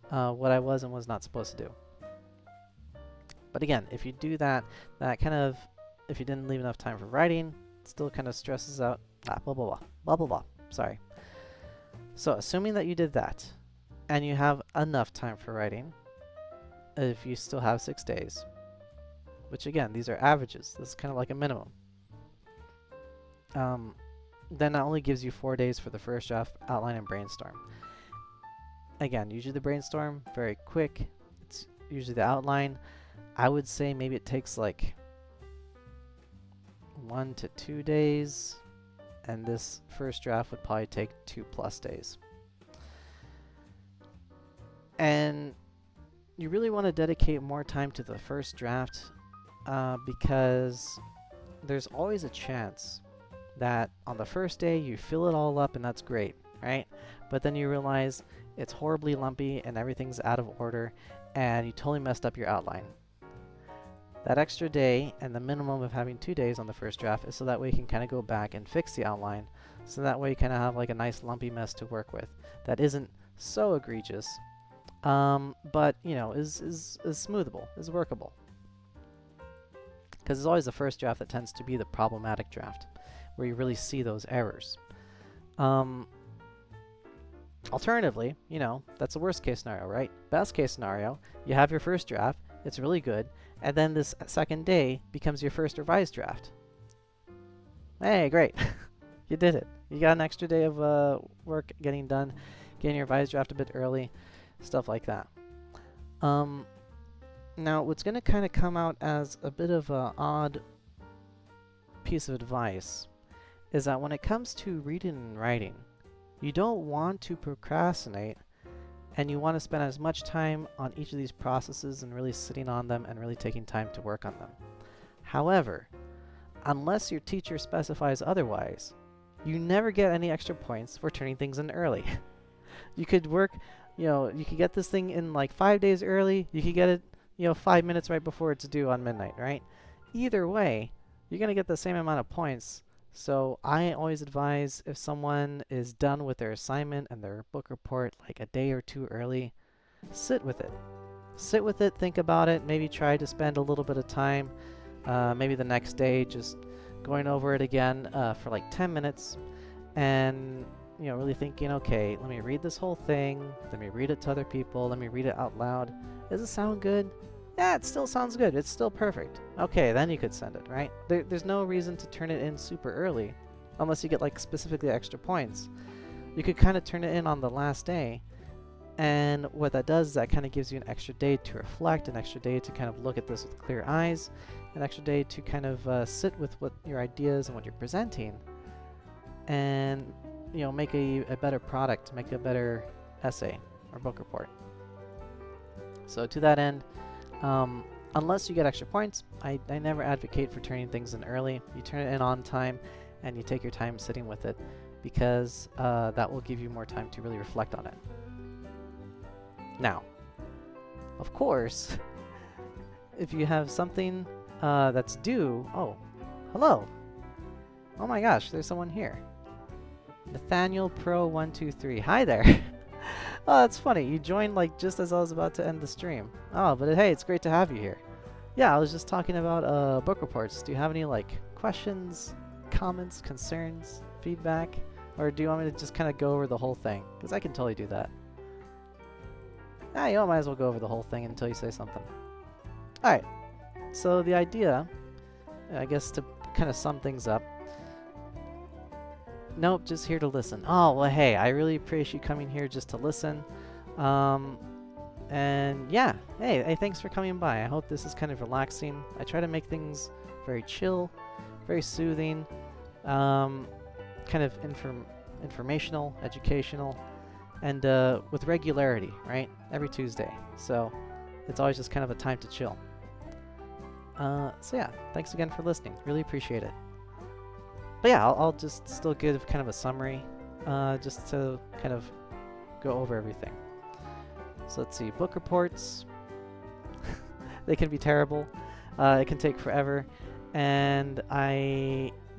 what I was and was not supposed to do. But again, if you do that kind of, if you didn't leave enough time for writing, it still kind of stresses out, blah, blah, blah, blah, blah, blah. Sorry. So assuming that you did that, and you have enough time for writing, if you still have 6 days, which again, these are averages. This is kind of like a minimum. Then that only gives you 4 days for the first draft, outline, and brainstorm. Again, usually the brainstorm, very quick. It's usually the outline. I would say maybe it takes like 1 to 2 days, and this first draft would probably take 2+ days. And you really want to dedicate more time to the first draft because there's always a chance that on the first day you fill it all up and that's great, right? But then you realize it's horribly lumpy and everything's out of order and you totally messed up your outline. That extra day and the minimum of having 2 days on the first draft is so that way you can kind of go back and fix the outline, so that way you kind of have like a nice lumpy mess to work with that isn't so egregious, but you know, is smoothable, is workable. Because it's always the first draft that tends to be the problematic draft, where you really see those errors. Alternatively, you know, that's the worst case scenario, right? Best case scenario, you have your first draft, it's really good, and then this second day becomes your first revised draft. Hey, great. You did it. You got an extra day of work getting done, getting your revised draft a bit early, stuff like that. Now, what's going to kind of come out as a bit of an odd piece of advice is that when it comes to reading and writing, you don't want to procrastinate, and you want to spend as much time on each of these processes and really sitting on them and really taking time to work on them. However, unless your teacher specifies otherwise, you never get any extra points for turning things in early. You could work, you know, you could get this thing in like 5 days early, you could get it, you know, 5 minutes right before it's due on midnight, right? Either way, you're going to get the same amount of points. So I always advise, if someone is done with their assignment and their book report like a day or two early, sit with it. Sit with it, think about it, maybe try to spend a little bit of time, maybe the next day just going over it again for like 10 minutes and, you know, really thinking, okay, let me read this whole thing, let me read it to other people, let me read it out loud. Does it sound good? Yeah, it still sounds good. It's still perfect. Okay, then you could send it, right? There's no reason to turn it in super early unless you get like specifically extra points. You could kind of turn it in on the last day, and what that does is that kind of gives you an extra day to reflect, an extra day to kind of look at this with clear eyes, an extra day to kind of sit with what your ideas and what you're presenting, and, you know, make a better product, make a better essay or book report. So to that end, unless you get extra points, I never advocate for turning things in early. You turn it in on time and you take your time sitting with it, because that will give you more time to really reflect on it. Now, of course, if you have something that's due... Oh, hello. Oh my gosh, there's someone here. Nathaniel Pro 123. Hi there. Oh, that's funny. You joined like just as I was about to end the stream. Oh, but hey, it's great to have you here. Yeah, I was just talking about book reports. Do you have any like questions, comments, concerns, feedback? Or do you want me to just kind of go over the whole thing? Because I can totally do that. Ah, you know, might as well go over the whole thing until you say something. Alright, so the idea, I guess to kind of sum things up. Nope, just here to listen. Oh, well, hey, I really appreciate you coming here just to listen. And yeah, hey, thanks for coming by. I hope this is kind of relaxing. I try to make things very chill, very soothing, kind of informational, educational, and with regularity, right? Every Tuesday. So it's always just kind of a time to chill. So yeah, thanks again for listening. Really appreciate it. But yeah, I'll just still give kind of a summary, just to kind of go over everything. So let's see, book reports. They can be terrible. It can take forever, and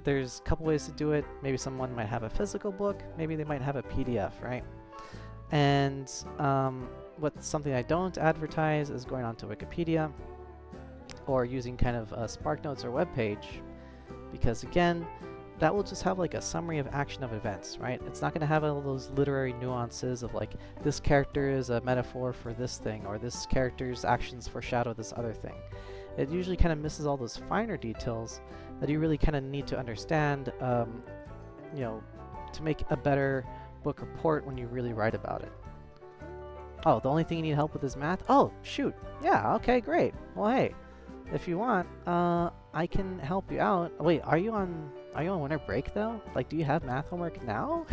there's a couple ways to do it. Maybe someone might have a physical book. Maybe they might have a PDF, right? And what's something I don't advertise is going onto Wikipedia or using kind of a SparkNotes or web page, because again, that will just have like a summary of action of events, right? It's not going to have all those literary nuances of like, this character is a metaphor for this thing, or this character's actions foreshadow this other thing. It usually kind of misses all those finer details that you really kind of need to understand, you know, to make a better book report when you really write about it. Oh, the only thing you need help with is math? Oh, shoot. Yeah, okay, great. Well, hey, if you want, I can help you out. Wait, are you on winter break though? Like, do you have math homework now?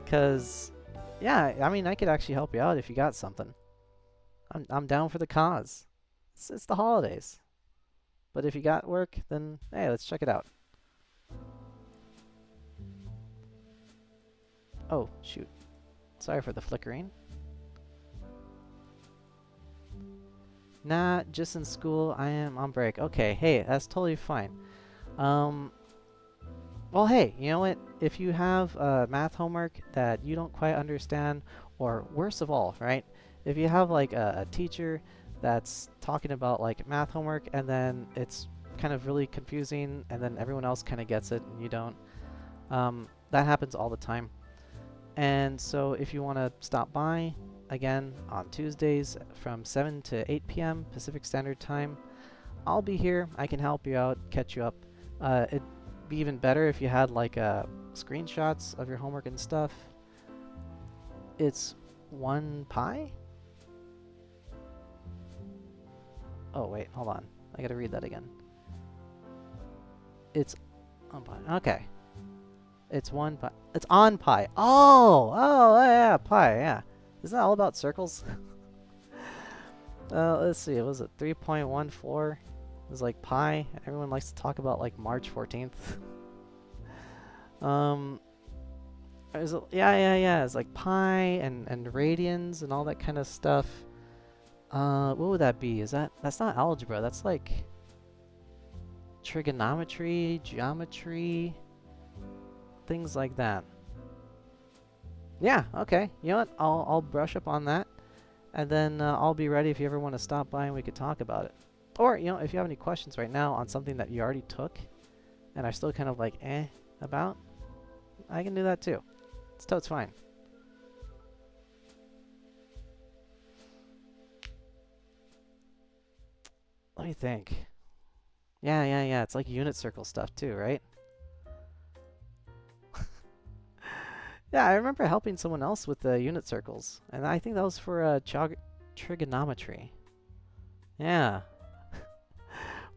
'Cause yeah, I mean, I could actually help you out if you got something. I'm down for the cause. It's the holidays. But if you got work, then hey, let's check it out. Oh, shoot. Sorry for the flickering. Nah, just in school. I am on break. Okay, hey, that's totally fine. Well, hey, you know what? If you have math homework that you don't quite understand, or worst of all, right? If you have like a teacher that's talking about like math homework and then it's kind of really confusing and then everyone else kind of gets it and you don't, that happens all the time. And so if you want to stop by, again, on Tuesdays from 7 to 8 p.m. Pacific Standard Time, I'll be here. I can help you out, catch you up. It'd be even better if you had like screenshots of your homework and stuff. It's 1 pi? Oh, wait, hold on. I gotta read that again. It's on pi. Okay. It's 1 pi. It's on pi. Oh, yeah, pi, yeah. Isn't that all about circles? Let's see, what was it 3.14? It was like pi. Everyone likes to talk about like March 14th. Yeah. It's like pi and radians and all that kind of stuff. What would that be? That's not algebra. That's like trigonometry, geometry, things like that. Yeah, okay. You know what? I'll brush up on that, and then I'll be ready if you ever want to stop by and we could talk about it. Or, you know, if you have any questions right now on something that you already took and are still kind of like about, I can do that too. It's totes fine. Let me think. Yeah. It's like unit circle stuff too, right? Yeah, I remember helping someone else with the unit circles, and I think that was for trigonometry. Yeah.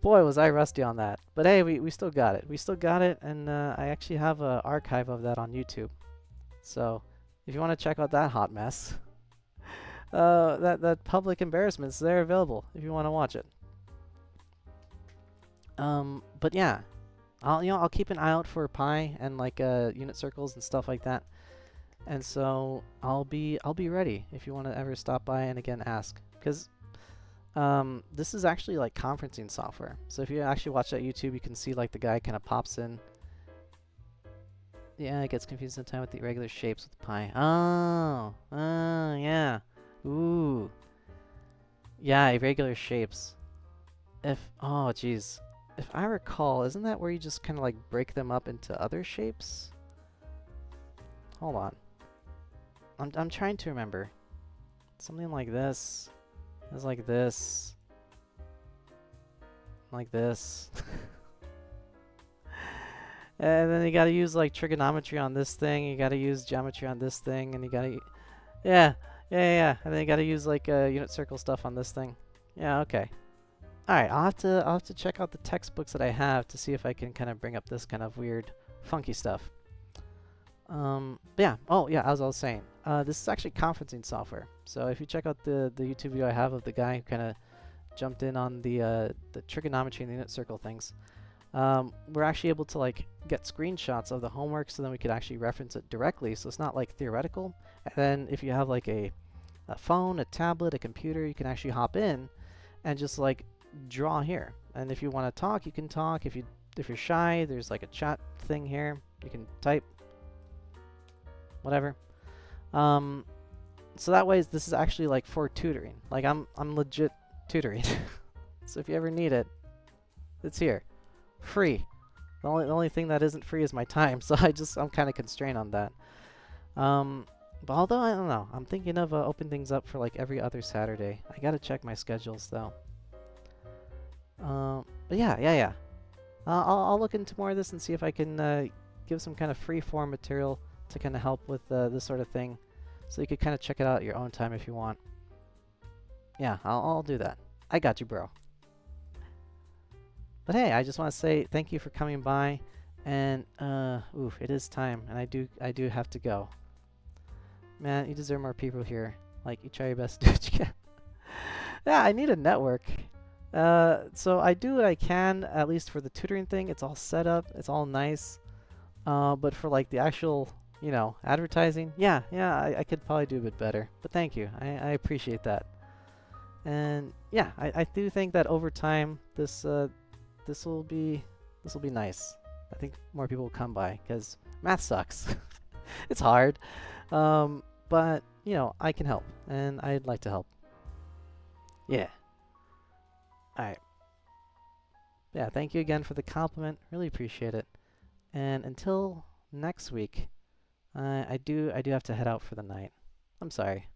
Boy, was I rusty on that. But hey, we still got it. We still got it, and I actually have an archive of that on YouTube. So if you want to check out that hot mess, that public embarrassments, they're available if you want to watch it. But yeah, I'll keep an eye out for pi and like unit circles and stuff like that. And so I'll be ready if you want to ever stop by and again ask, because this is actually like conferencing software. So if you actually watch that YouTube, you can see like the guy kind of pops in. Yeah, it gets confused sometimes with the irregular shapes with the pi. Oh, yeah. Ooh. Yeah, irregular shapes. Oh, jeez. if I recall, isn't that where you just kind of like break them up into other shapes? Hold on. I'm trying to remember. Something like this. It's like this. Like this. And then you gotta use like trigonometry on this thing, you gotta use geometry on this thing, and you gotta... Yeah. And then you gotta use like unit circle stuff on this thing. Yeah, okay. Alright, I'll have to check out the textbooks that I have to see if I can kind of bring up this kind of weird, funky stuff. But yeah, oh yeah, as I was saying, this is actually conferencing software. So if you check out the YouTube video I have of the guy who kind of jumped in on the trigonometry and the unit circle things, we're actually able to like get screenshots of the homework, so then we could actually reference it directly. So it's not like theoretical. And then if you have like a phone, a tablet, a computer, you can actually hop in and just like draw here. And if you want to talk, you can talk. If you're shy, there's like a chat thing here. You can type. Whatever. So that way, this is actually like for tutoring. Like I'm legit tutoring. So if you ever need it, it's here, free. The only thing that isn't free is my time. So I'm kind of constrained on that. But although I don't know, I'm thinking of opening things up for like every other Saturday. I gotta check my schedules though. But yeah. I'll look into more of this and see if I can give some kind of free form material to kind of help with this sort of thing, so you could kind of check it out at your own time if you want. Yeah, I'll do that. I got you, bro. But hey, I just want to say thank you for coming by, and ooh, it is time, and I do have to go. Man, you deserve more people here. Like, you try your best to do what you can. Yeah, I need a network. So I do what I can, at least for the tutoring thing. It's all set up, it's all nice. But for like the actual, you know, advertising, yeah, I could probably do a bit better. But thank you, I appreciate that. And yeah, I do think that over time, this will be nice. I think more people will come by, because math sucks. It's hard. But you know, I can help, and I'd like to help. Yeah. Alright. Yeah, thank you again for the compliment. Really appreciate it. And until next week, I do have to head out for the night. I'm sorry.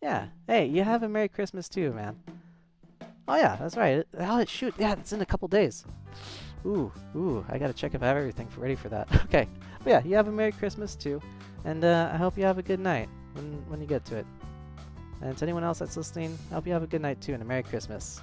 Yeah. Hey, you have a Merry Christmas too, man. Oh yeah, that's right. Oh shoot, yeah, it's in a couple days. Ooh, I gotta check if I have everything ready for that. Okay. But yeah, you have a Merry Christmas too. And I hope you have a good night when you get to it. And to anyone else that's listening, I hope you have a good night too and a Merry Christmas.